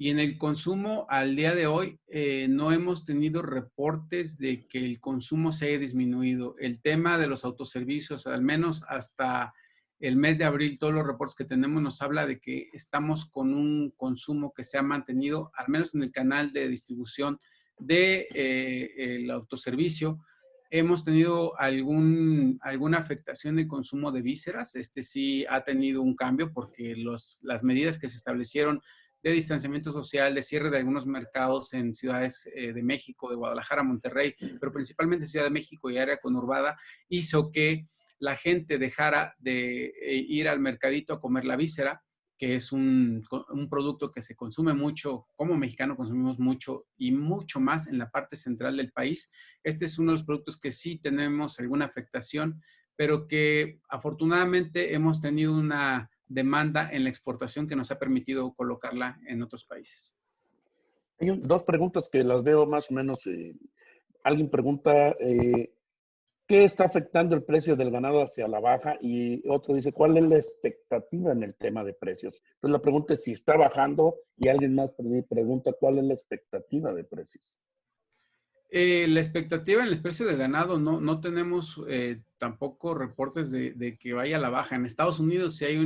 Speaker 3: Y en el consumo, al día de hoy, no hemos tenido reportes de que el consumo se haya disminuido. El tema de los autoservicios, al menos hasta el mes de abril, todos los reportes que tenemos nos habla de que estamos con un consumo que se ha mantenido, al menos en el canal de distribución del autoservicio. Hemos tenido alguna afectación de consumo de vísceras. Este sí ha tenido un cambio porque las medidas que se establecieron de distanciamiento social, de cierre de algunos mercados en ciudades de México, de Guadalajara, Monterrey, pero principalmente Ciudad de México y área conurbada, hizo que la gente dejara de ir al mercadito a comer la víscera, que es un producto que se consume mucho, como mexicano consumimos mucho y mucho más en la parte central del país. Este es uno de los productos que sí tenemos alguna afectación, pero que afortunadamente hemos tenido una demanda en la exportación que nos ha permitido colocarla en otros países.
Speaker 2: Hay dos preguntas que las veo más o menos. Alguien pregunta, ¿Qué está afectando el precio del ganado hacia la baja? Y otro dice, ¿cuál es la expectativa en el tema de precios? Entonces la pregunta es si está bajando y alguien más pregunta cuál es la expectativa de precios.
Speaker 3: La expectativa en el precio del ganado, no tenemos tampoco reportes de que vaya a la baja. En Estados Unidos sí hay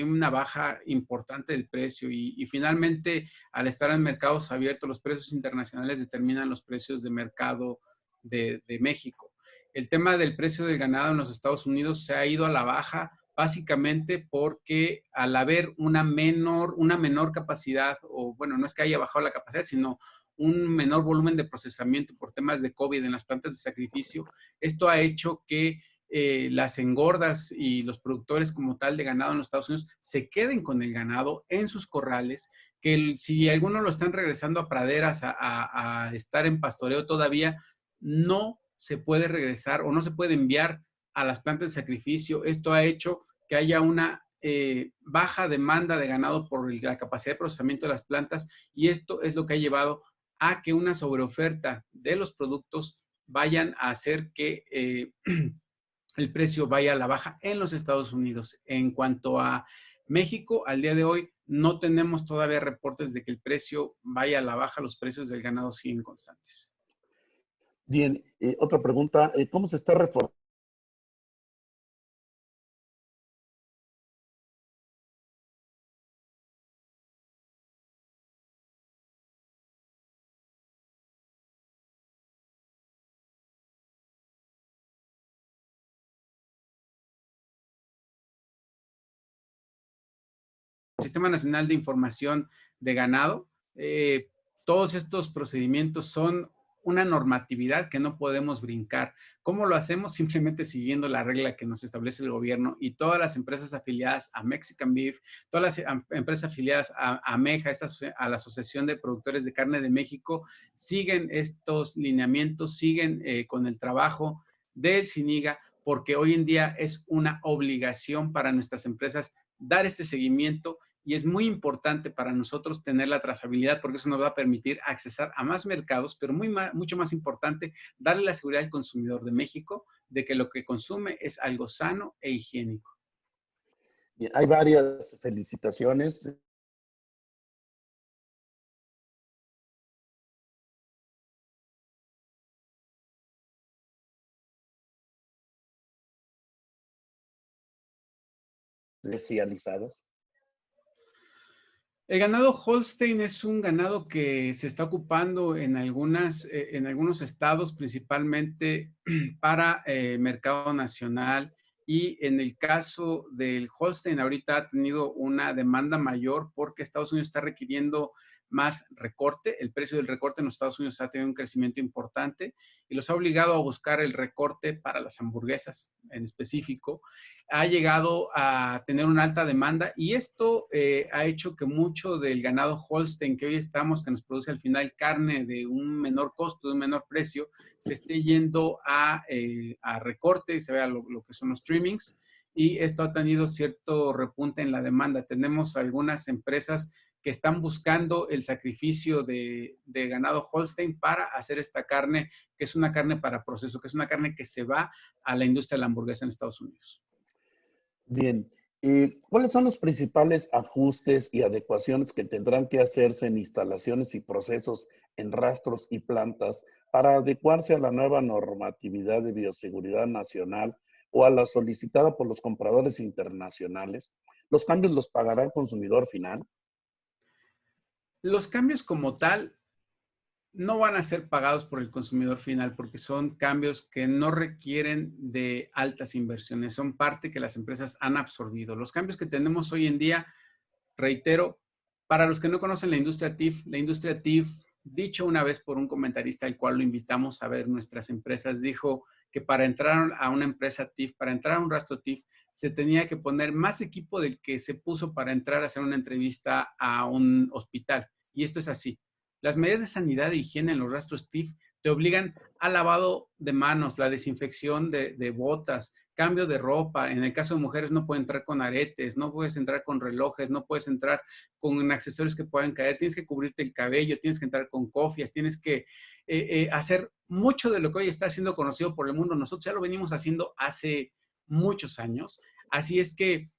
Speaker 3: una baja importante del precio y finalmente al estar en mercados abiertos, los precios internacionales determinan los precios de mercado de México. El tema del precio del ganado en los Estados Unidos se ha ido a la baja básicamente porque al haber una menor capacidad, o bueno, no es que haya bajado la capacidad, sino un menor volumen de procesamiento por temas de COVID en las plantas de sacrificio, esto ha hecho que las engordas y los productores como tal de ganado en los Estados Unidos se queden con el ganado en sus corrales, que si algunos lo están regresando a praderas a estar en pastoreo todavía, no se puede regresar o no se puede enviar a las plantas de sacrificio. Esto ha hecho que haya una baja demanda de ganado por la capacidad de procesamiento de las plantas y esto es lo que ha llevado a que una sobreoferta de los productos vayan a hacer que el precio vaya a la baja en los Estados Unidos. En cuanto a México, al día de hoy no tenemos todavía reportes de que el precio vaya a la baja, los precios del ganado siguen constantes.
Speaker 2: Bien, otra pregunta, ¿cómo se está reforzando
Speaker 3: El Sistema Nacional de Información de Ganado, todos estos procedimientos son una normatividad que no podemos brincar. ¿Cómo lo hacemos? Simplemente siguiendo la regla que nos establece el gobierno y todas las empresas afiliadas a Mexican Beef, todas las empresas afiliadas a MEJA, a la Asociación de Productores de Carne de México, siguen estos lineamientos, siguen con el trabajo del SINIGA, porque hoy en día es una obligación para nuestras empresas dar este seguimiento y es muy importante para nosotros tener la trazabilidad porque eso nos va a permitir accesar a más mercados, pero mucho más importante, darle la seguridad al consumidor de México de que lo que consume es algo sano e higiénico.
Speaker 2: Bien, hay varias felicitaciones. Especializadas.
Speaker 3: El ganado Holstein es un ganado que se está ocupando en algunos estados, principalmente para mercado nacional. Y en el caso del Holstein, ahorita ha tenido una demanda mayor porque Estados Unidos está requiriendo más recorte. El precio del recorte en los Estados Unidos ha tenido un crecimiento importante y los ha obligado a buscar el recorte para las hamburguesas en específico. Ha llegado a tener una alta demanda y esto ha hecho que mucho del ganado Holstein que hoy estamos, que nos produce al final carne de un menor costo, de un menor precio, se esté yendo a recorte y se vea lo que son los trimmings y esto ha tenido cierto repunte en la demanda. Tenemos algunas empresas que están buscando el sacrificio de ganado Holstein para hacer esta carne, que es una carne para proceso, que es una carne que se va a la industria de la hamburguesa en Estados Unidos.
Speaker 2: Bien, ¿cuáles son los principales ajustes y adecuaciones que tendrán que hacerse en instalaciones y procesos en rastros y plantas para adecuarse a la nueva normatividad de bioseguridad nacional o a la solicitada por los compradores internacionales? ¿Los cambios los pagará el consumidor final?
Speaker 3: Los cambios como tal no van a ser pagados por el consumidor final porque son cambios que no requieren de altas inversiones, son parte que las empresas han absorbido. Los cambios que tenemos hoy en día, reitero, para los que no conocen la industria TIF, dicho una vez por un comentarista al cual lo invitamos a ver nuestras empresas, dijo que para entrar a una empresa TIF, para entrar a un rastro TIF, se tenía que poner más equipo del que se puso para entrar a hacer una entrevista a un hospital. Y esto es así. Las medidas de sanidad e higiene en los rastros TIF te obligan al lavado de manos, la desinfección de botas, cambio de ropa. En el caso de mujeres no pueden entrar con aretes, no puedes entrar con relojes, no puedes entrar con accesorios que puedan caer, tienes que cubrirte el cabello, tienes que entrar con cofias, tienes que hacer mucho de lo que hoy está siendo conocido por el mundo. Nosotros ya lo venimos haciendo hace muchos años. Así es que,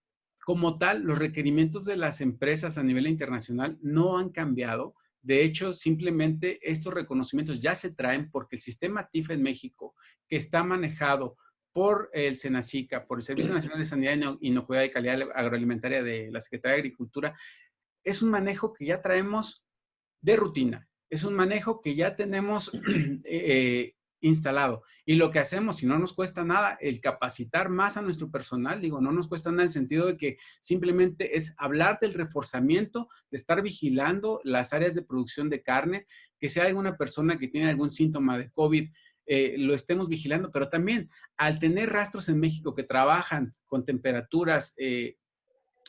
Speaker 3: como tal, los requerimientos de las empresas a nivel internacional no han cambiado. De hecho, simplemente estos reconocimientos ya se traen porque el sistema TIF en México, que está manejado por el SENACICA, por el Servicio Nacional de Sanidad, Inocuidad y Calidad Agroalimentaria de la Secretaría de Agricultura, es un manejo que ya traemos de rutina. Es un manejo que ya tenemos instalado. Y lo que hacemos, y no nos cuesta nada, el capacitar más a nuestro personal, digo, no nos cuesta nada en el sentido de que simplemente es hablar del reforzamiento, de estar vigilando las áreas de producción de carne, que sea alguna persona que tiene algún síntoma de COVID, lo estemos vigilando, pero también al tener rastros en México que trabajan con temperaturas de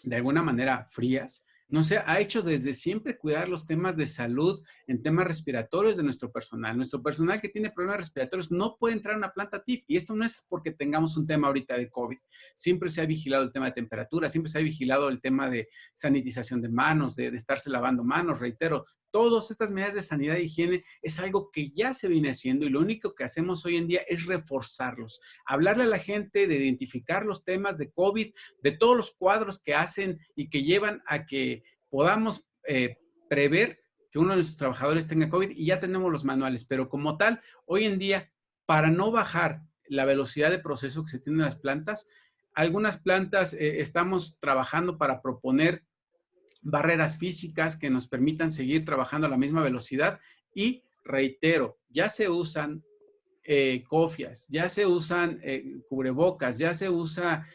Speaker 3: alguna manera frías, no sé, ha hecho desde siempre cuidar los temas de salud en temas respiratorios de nuestro personal. Nuestro personal que tiene problemas respiratorios no puede entrar a una planta TIF y esto no es porque tengamos un tema ahorita de COVID. Siempre se ha vigilado el tema de temperatura, siempre se ha vigilado el tema de sanitización de manos, de estarse lavando manos, reitero. Todas estas medidas de sanidad e higiene es algo que ya se viene haciendo y lo único que hacemos hoy en día es reforzarlos. Hablarle a la gente de identificar los temas de COVID, de todos los cuadros que hacen y que llevan a que podamos prever que uno de nuestros trabajadores tenga COVID y ya tenemos los manuales, pero como tal, hoy en día, para no bajar la velocidad de proceso que se tiene en las plantas, algunas plantas estamos trabajando para proponer barreras físicas que nos permitan seguir trabajando a la misma velocidad y reitero, ya se usan cofias, ya se usan cubrebocas, ya se usa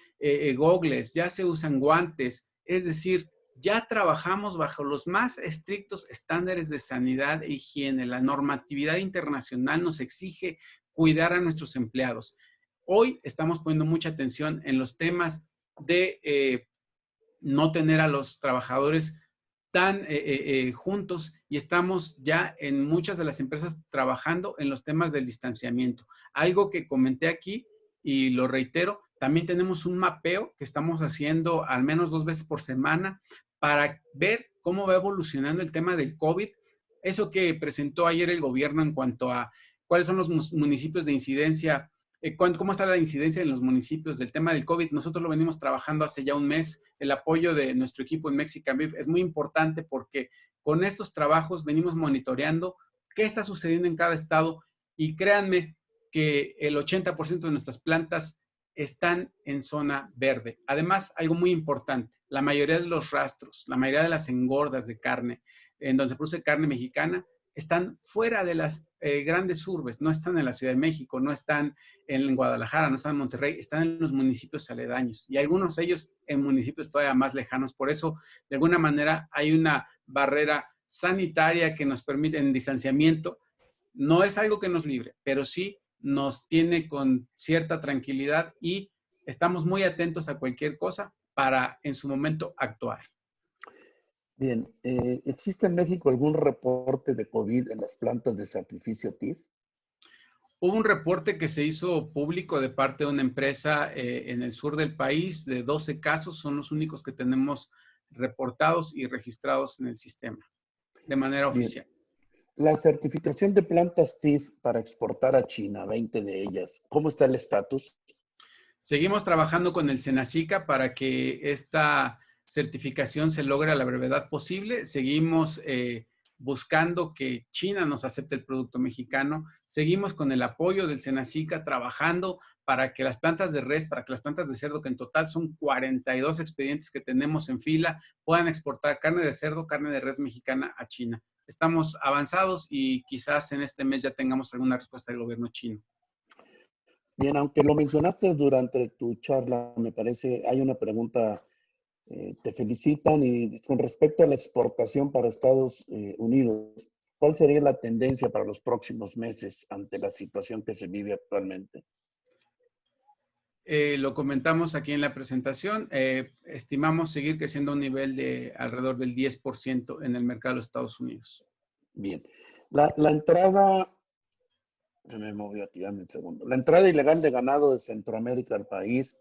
Speaker 3: gogles, ya se usan guantes, es decir, ya trabajamos bajo los más estrictos estándares de sanidad e higiene. La normatividad internacional nos exige cuidar a nuestros empleados. Hoy estamos poniendo mucha atención en los temas de no tener a los trabajadores tan juntos y estamos ya en muchas de las empresas trabajando en los temas del distanciamiento. Algo que comenté aquí y lo reitero, también tenemos un mapeo que estamos haciendo al menos 2 veces por semana para ver cómo va evolucionando el tema del COVID. Eso que presentó ayer el gobierno en cuanto a cuáles son los municipios de incidencia, cómo está la incidencia en los municipios del tema del COVID. Nosotros lo venimos trabajando hace ya un mes. El apoyo de nuestro equipo en Mexican Beef es muy importante porque con estos trabajos venimos monitoreando qué está sucediendo en cada estado y créanme que el 80% de nuestras plantas están en zona verde. Además, algo muy importante, la mayoría de los rastros, la mayoría de las engordas de carne, en donde se produce carne mexicana, están fuera de las grandes urbes, no están en la Ciudad de México, no están en Guadalajara, no están en Monterrey, están en los municipios aledaños y algunos de ellos en municipios todavía más lejanos. Por eso, de alguna manera, hay una barrera sanitaria que nos permite en distanciamiento. No es algo que nos libre, pero sí nos tiene con cierta tranquilidad y estamos muy atentos a cualquier cosa para en su momento actuar.
Speaker 2: Bien, ¿existe en México algún reporte de COVID en las plantas de sacrificio TIF?
Speaker 3: Hubo un reporte que se hizo público de parte de una empresa en el sur del país de 12 casos, son los únicos que tenemos reportados y registrados en el sistema de manera
Speaker 2: Bien.
Speaker 3: oficial.
Speaker 2: La certificación de plantas TIF para exportar a China, 20 de ellas, ¿cómo está el estatus?
Speaker 3: Seguimos trabajando con el SENACICA para que esta certificación se logre a la brevedad posible. Seguimos buscando que China nos acepte el producto mexicano. Seguimos con el apoyo del SENACICA trabajando para que las plantas de res, para que las plantas de cerdo, que en total son 42 expedientes que tenemos en fila, puedan exportar carne de cerdo, carne de res mexicana a China. Estamos avanzados y quizás en este mes ya tengamos alguna respuesta del gobierno chino.
Speaker 2: Bien, aunque lo mencionaste durante tu charla, me parece, hay una pregunta, te felicitan y con respecto a la exportación para Estados Unidos, ¿cuál sería la tendencia para los próximos meses ante la situación que se vive actualmente?
Speaker 3: Lo comentamos aquí en la presentación, estimamos seguir creciendo a un nivel de alrededor del 10% en el mercado de los Estados Unidos.
Speaker 2: Bien. La entrada, se me movió aquí, dame un segundo. La entrada ilegal de ganado de Centroamérica al país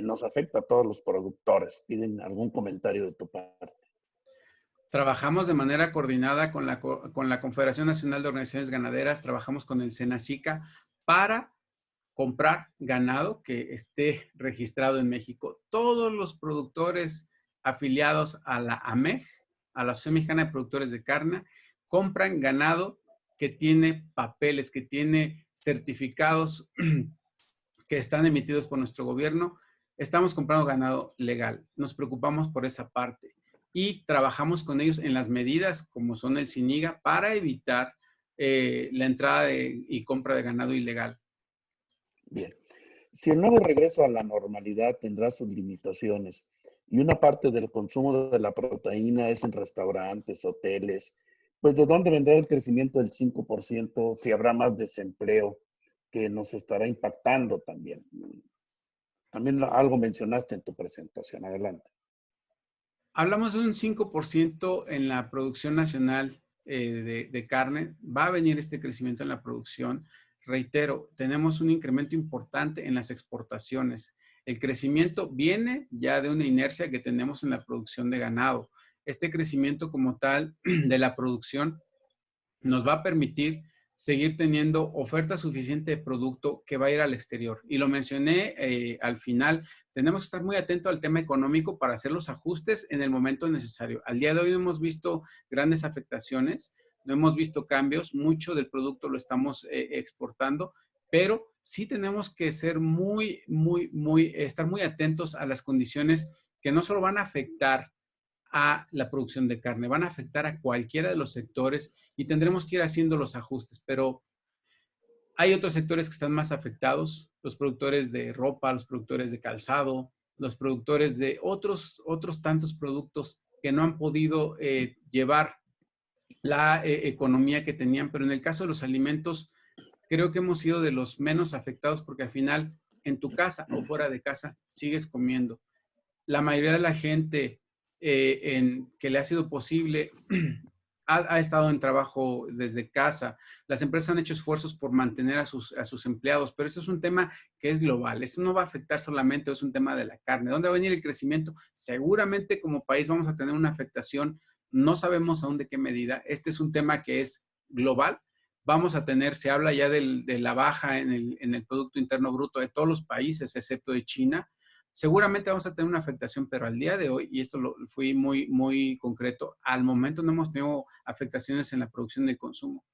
Speaker 2: nos afecta a todos los productores. Piden algún comentario de tu parte.
Speaker 3: Trabajamos de manera coordinada con la Confederación Nacional de Organizaciones Ganaderas, trabajamos con el SENACICA para comprar ganado que esté registrado en México. Todos los productores afiliados a la AMEG, a la Asociación Mexicana de Productores de Carne, compran ganado que tiene papeles, que tiene certificados que están emitidos por nuestro gobierno. Estamos comprando ganado legal. Nos preocupamos por esa parte y trabajamos con ellos en las medidas como son el SINIGA para evitar la entrada y compra de ganado ilegal.
Speaker 2: Bien. Si el nuevo regreso a la normalidad tendrá sus limitaciones y una parte del consumo de la proteína es en restaurantes, hoteles, pues ¿de dónde vendrá el crecimiento del 5% si habrá más desempleo que nos estará impactando también? También algo mencionaste en tu presentación. Adelante.
Speaker 3: Hablamos de un 5% en la producción nacional de carne. Va a venir este crecimiento en la producción. Reitero, tenemos un incremento importante en las exportaciones. El crecimiento viene ya de una inercia que tenemos en la producción de ganado. Este crecimiento como tal de la producción nos va a permitir seguir teniendo oferta suficiente de producto que va a ir al exterior. Y lo mencioné al final, tenemos que estar muy atentos al tema económico para hacer los ajustes en el momento necesario. Al día de hoy no hemos visto grandes afectaciones, no hemos visto cambios, mucho del producto lo estamos exportando, pero sí tenemos que ser estar muy atentos a las condiciones que no solo van a afectar a la producción de carne, van a afectar a cualquiera de los sectores y tendremos que ir haciendo los ajustes, pero hay otros sectores que están más afectados, los productores de ropa, los productores de calzado, los productores de otros tantos productos que no han podido llevar la economía que tenían, pero en el caso de los alimentos, creo que hemos sido de los menos afectados porque al final en tu casa o fuera de casa sigues comiendo. La mayoría de la gente que le ha sido posible ha estado en trabajo desde casa. Las empresas han hecho esfuerzos por mantener a sus empleados, pero eso es un tema que es global. Eso no va a afectar solamente, es un tema de la carne. ¿Dónde va a venir el crecimiento? Seguramente como país vamos a tener una afectación, no sabemos aún de qué medida. Este es un tema que es global. Vamos a tener, se habla ya de la baja en el Producto Interno Bruto de todos los países, excepto de China. Seguramente vamos a tener una afectación, pero al día de hoy, y esto fui muy concreto, al momento no hemos tenido afectaciones en la producción y el consumo.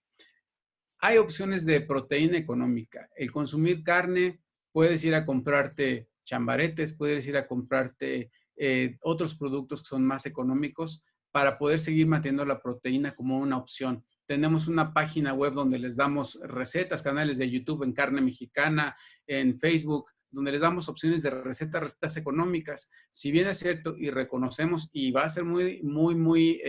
Speaker 3: Hay opciones de proteína económica. El consumir carne, puedes ir a comprarte chambaretes, puedes ir a comprarte otros productos que son más económicos para poder seguir manteniendo la proteína como una opción. Tenemos una página web donde les damos recetas, canales de YouTube en Carne Mexicana, en Facebook, donde les damos opciones de recetas económicas. Si bien es cierto y reconocemos, y va a ser muy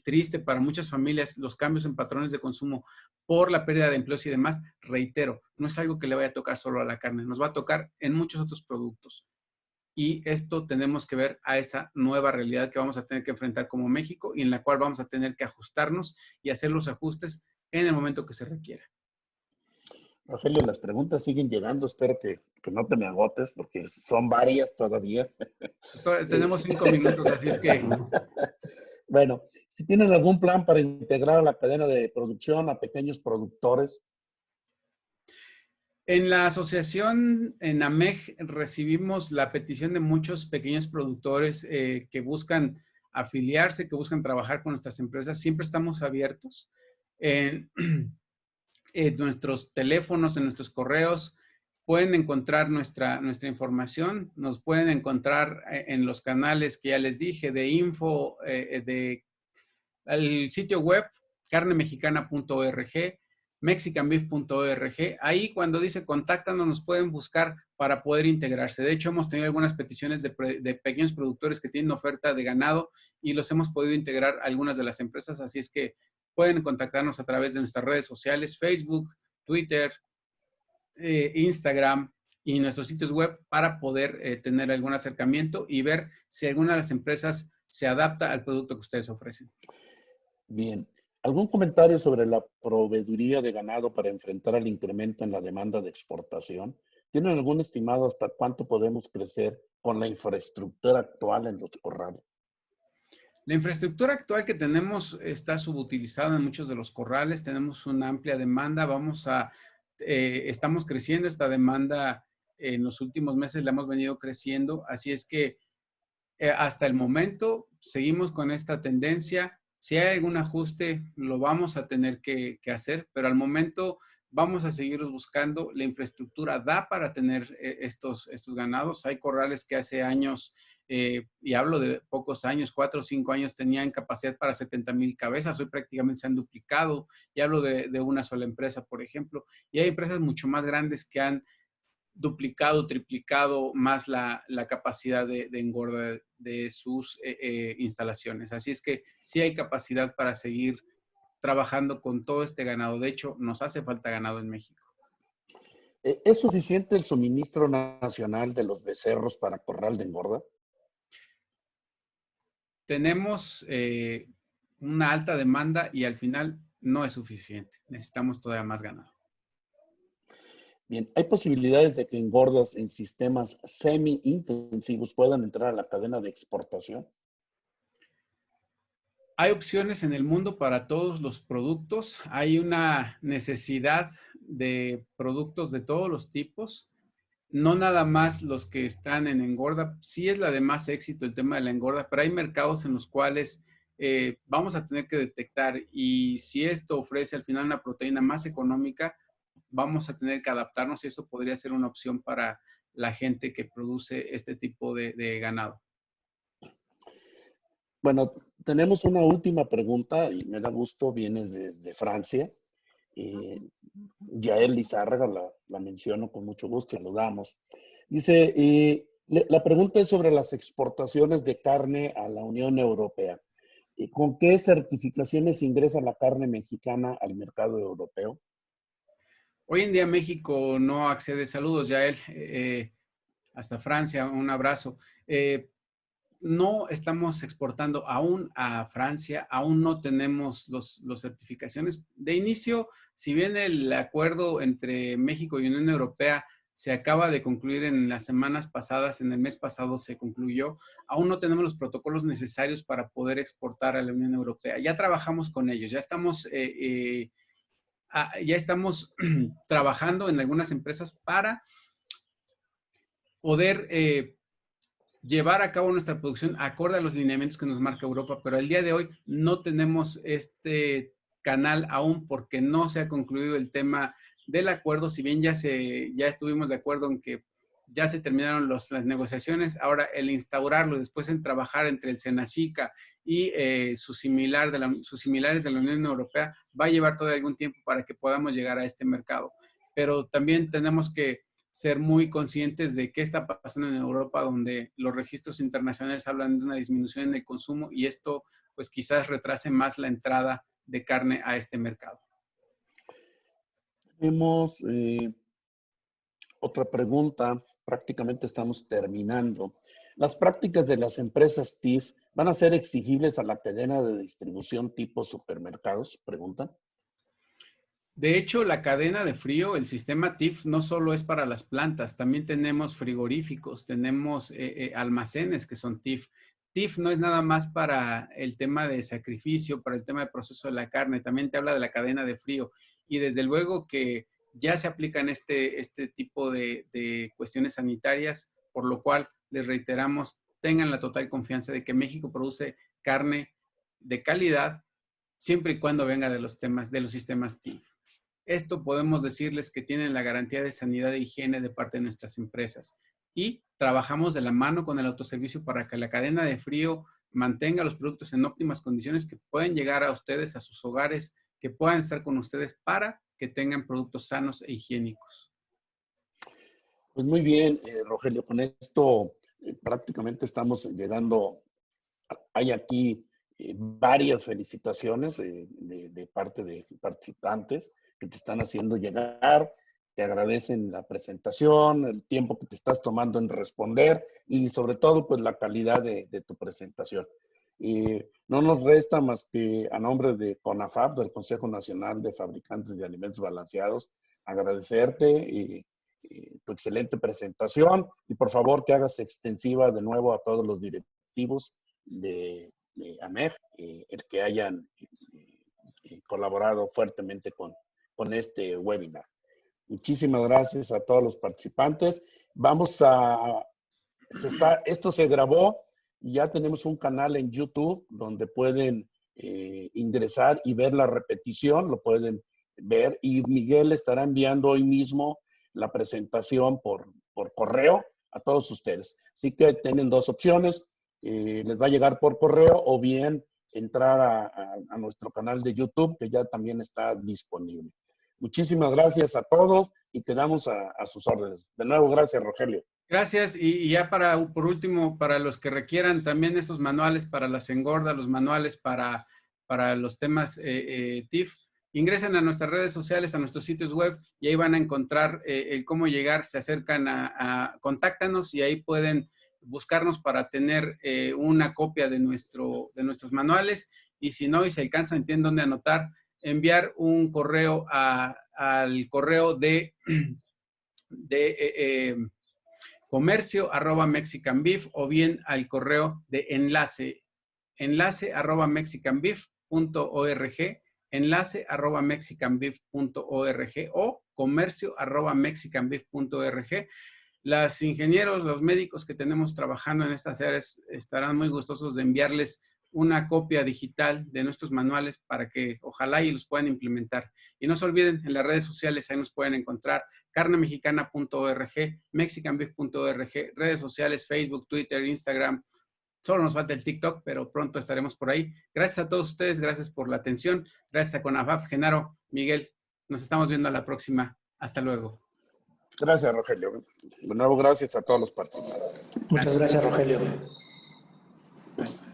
Speaker 3: triste para muchas familias los cambios en patrones de consumo por la pérdida de empleos y demás, reitero, no es algo que le vaya a tocar solo a la carne, nos va a tocar en muchos otros productos. Y esto tenemos que ver a esa nueva realidad que vamos a tener que enfrentar como México y en la cual vamos a tener que ajustarnos y hacer los ajustes en el momento que se requiera.
Speaker 2: Rogelio, las preguntas siguen llegando. Espero que no te me agotes porque son varias todavía.
Speaker 3: Tenemos 5 minutos, así es que...
Speaker 2: Bueno, si tienen algún plan para integrar a la cadena de producción a pequeños productores.
Speaker 3: En la asociación, en AMEG, recibimos la petición de muchos pequeños productores que buscan afiliarse, que buscan trabajar con nuestras empresas. Siempre estamos abiertos. En nuestros teléfonos, en nuestros correos, pueden encontrar nuestra información. Nos pueden encontrar en los canales que ya les dije, de info, el sitio web, carnemexicana.org, mexicanbeef.org. Ahí cuando dice contáctanos nos pueden buscar para poder integrarse. De hecho, hemos tenido algunas peticiones de pequeños productores que tienen oferta de ganado y los hemos podido integrar a algunas de las empresas. Así es que pueden contactarnos a través de nuestras redes sociales, Facebook, Twitter, Instagram y nuestros sitios web para poder tener algún acercamiento y ver si alguna de las empresas se adapta al producto que ustedes ofrecen.
Speaker 2: Bien. ¿Algún comentario sobre la proveeduría de ganado para enfrentar el incremento en la demanda de exportación? ¿Tienen algún estimado hasta cuánto podemos crecer con la infraestructura actual en los corrales?
Speaker 3: La infraestructura actual que tenemos está subutilizada en muchos de los corrales, tenemos una amplia demanda, estamos creciendo esta demanda en los últimos meses, la hemos venido creciendo, así es que hasta el momento seguimos con esta tendencia. Si hay algún ajuste, lo vamos a tener que hacer, pero al momento vamos a seguirlos buscando. La infraestructura da para tener estos ganados. Hay corrales que hace años, y hablo de pocos años, 4 o 5 años, tenían capacidad para 70,000 cabezas. Hoy prácticamente se han duplicado. Y hablo de una sola empresa, por ejemplo. Y hay empresas mucho más grandes que han duplicado, triplicado más la capacidad de engorda de sus instalaciones. Así es que sí hay capacidad para seguir trabajando con todo este ganado. De hecho, nos hace falta ganado en México.
Speaker 2: ¿Es suficiente el suministro nacional de los becerros para corral de engorda?
Speaker 3: Tenemos una alta demanda y al final no es suficiente. Necesitamos todavía más ganado.
Speaker 2: Bien, ¿hay posibilidades de que engordas en sistemas semi-intensivos puedan entrar a la cadena de exportación?
Speaker 3: Hay opciones en el mundo para todos los productos. Hay una necesidad de productos de todos los tipos. No nada más los que están en engorda. Sí es la de más éxito el tema de la engorda, pero hay mercados en los cuales vamos a tener que detectar y si esto ofrece al final una proteína más económica, vamos a tener que adaptarnos y eso podría ser una opción para la gente que produce este tipo de ganado.
Speaker 2: Bueno, tenemos una última pregunta y me da gusto, vienes desde Francia. Eh, Yael Lizárraga, la menciono con mucho gusto, saludamos. Dice, la pregunta es sobre las exportaciones de carne a la Unión Europea. ¿Con qué certificaciones ingresa la carne mexicana al mercado europeo?
Speaker 3: Hoy en día México no accede, saludos Yael, hasta Francia, un abrazo. No estamos exportando aún a Francia, aún no tenemos los certificaciones. De inicio, si bien el acuerdo entre México y Unión Europea se acaba de concluir en las semanas pasadas, en el mes pasado se concluyó, aún no tenemos los protocolos necesarios para poder exportar a la Unión Europea. Ya trabajamos con ellos, ya estamos trabajando en algunas empresas para poder llevar a cabo nuestra producción acorde a los lineamientos que nos marca Europa, pero al día de hoy no tenemos este canal aún porque no se ha concluido el tema del acuerdo, si bien ya estuvimos de acuerdo en que ya se terminaron las negociaciones, ahora el instaurarlo, después en trabajar entre el Senacica y sus similares de la Unión Europea, va a llevar todavía algún tiempo para que podamos llegar a este mercado. Pero también tenemos que ser muy conscientes de qué está pasando en Europa, donde los registros internacionales hablan de una disminución en el consumo y esto pues quizás retrase más la entrada de carne a este mercado.
Speaker 2: Tenemos otra pregunta, prácticamente estamos terminando. ¿Las prácticas de las empresas TIF van a ser exigibles a la cadena de distribución tipo supermercados? Preguntan.
Speaker 3: De hecho, la cadena de frío, el sistema TIF, no solo es para las plantas, también tenemos frigoríficos, tenemos almacenes que son TIF. TIF no es nada más para el tema de sacrificio, para el tema de proceso de la carne, también te habla de la cadena de frío. Y desde luego que ya se aplican este tipo de cuestiones sanitarias, por lo cual les reiteramos, tengan la total confianza de que México produce carne de calidad, siempre y cuando venga de los sistemas TIF. Esto podemos decirles que tienen la garantía de sanidad e higiene de parte de nuestras empresas. Y trabajamos de la mano con el autoservicio para que la cadena de frío mantenga los productos en óptimas condiciones, que puedan llegar a ustedes, a sus hogares, que puedan estar con ustedes para que tengan productos sanos e higiénicos.
Speaker 2: Pues muy bien, Rogelio, con esto prácticamente estamos llegando. Hay aquí varias felicitaciones de parte de participantes que te están haciendo llegar, te agradecen la presentación, el tiempo que te estás tomando en responder y sobre todo pues la calidad de tu presentación. Y no nos resta más que a nombre de CONAFAP, del Consejo Nacional de Fabricantes de Alimentos Balanceados, agradecerte tu excelente presentación y por favor que hagas extensiva de nuevo a todos los directivos de AMEF, el que hayan colaborado fuertemente con este webinar. Muchísimas gracias a todos los participantes. Esto se grabó y ya tenemos un canal en YouTube donde pueden ingresar y ver la repetición, lo pueden ver, y Miguel estará enviando hoy mismo la presentación por correo a todos ustedes. Así que tienen dos opciones, les va a llegar por correo o bien entrar a nuestro canal de YouTube, que ya también está disponible. Muchísimas gracias a todos y quedamos a sus órdenes. De nuevo, gracias, Rogelio.
Speaker 3: Gracias. Y ya por último, para los que requieran también estos manuales para las engordas, los manuales para los temas TIF, ingresen a nuestras redes sociales, a nuestros sitios web y ahí van a encontrar el cómo llegar. Se acercan contáctanos y ahí pueden buscarnos para tener una copia de nuestros manuales. Y si no, y se alcanzan, entienden dónde anotar, enviar un correo al correo de comercio@mexicanbeef o bien al correo de enlace@mexicanbeef.org, enlace@mexicanbeef.org o comercio@mexicanbeef.org. Los ingenieros, los médicos que tenemos trabajando en estas áreas estarán muy gustosos de enviarles una copia digital de nuestros manuales para que ojalá y los puedan implementar. Y no se olviden, en las redes sociales ahí nos pueden encontrar carnemexicana.org, mexicanbeef.org, redes sociales, Facebook, Twitter, Instagram. Solo nos falta el TikTok, pero pronto estaremos por ahí. Gracias a todos ustedes, gracias por la atención. Gracias a CONAFAP, Genaro, Miguel. Nos estamos viendo a la próxima. Hasta luego.
Speaker 2: Gracias, Rogelio. De nuevo, gracias a todos los participantes.
Speaker 1: Muchas gracias, Rogelio.
Speaker 3: Bye.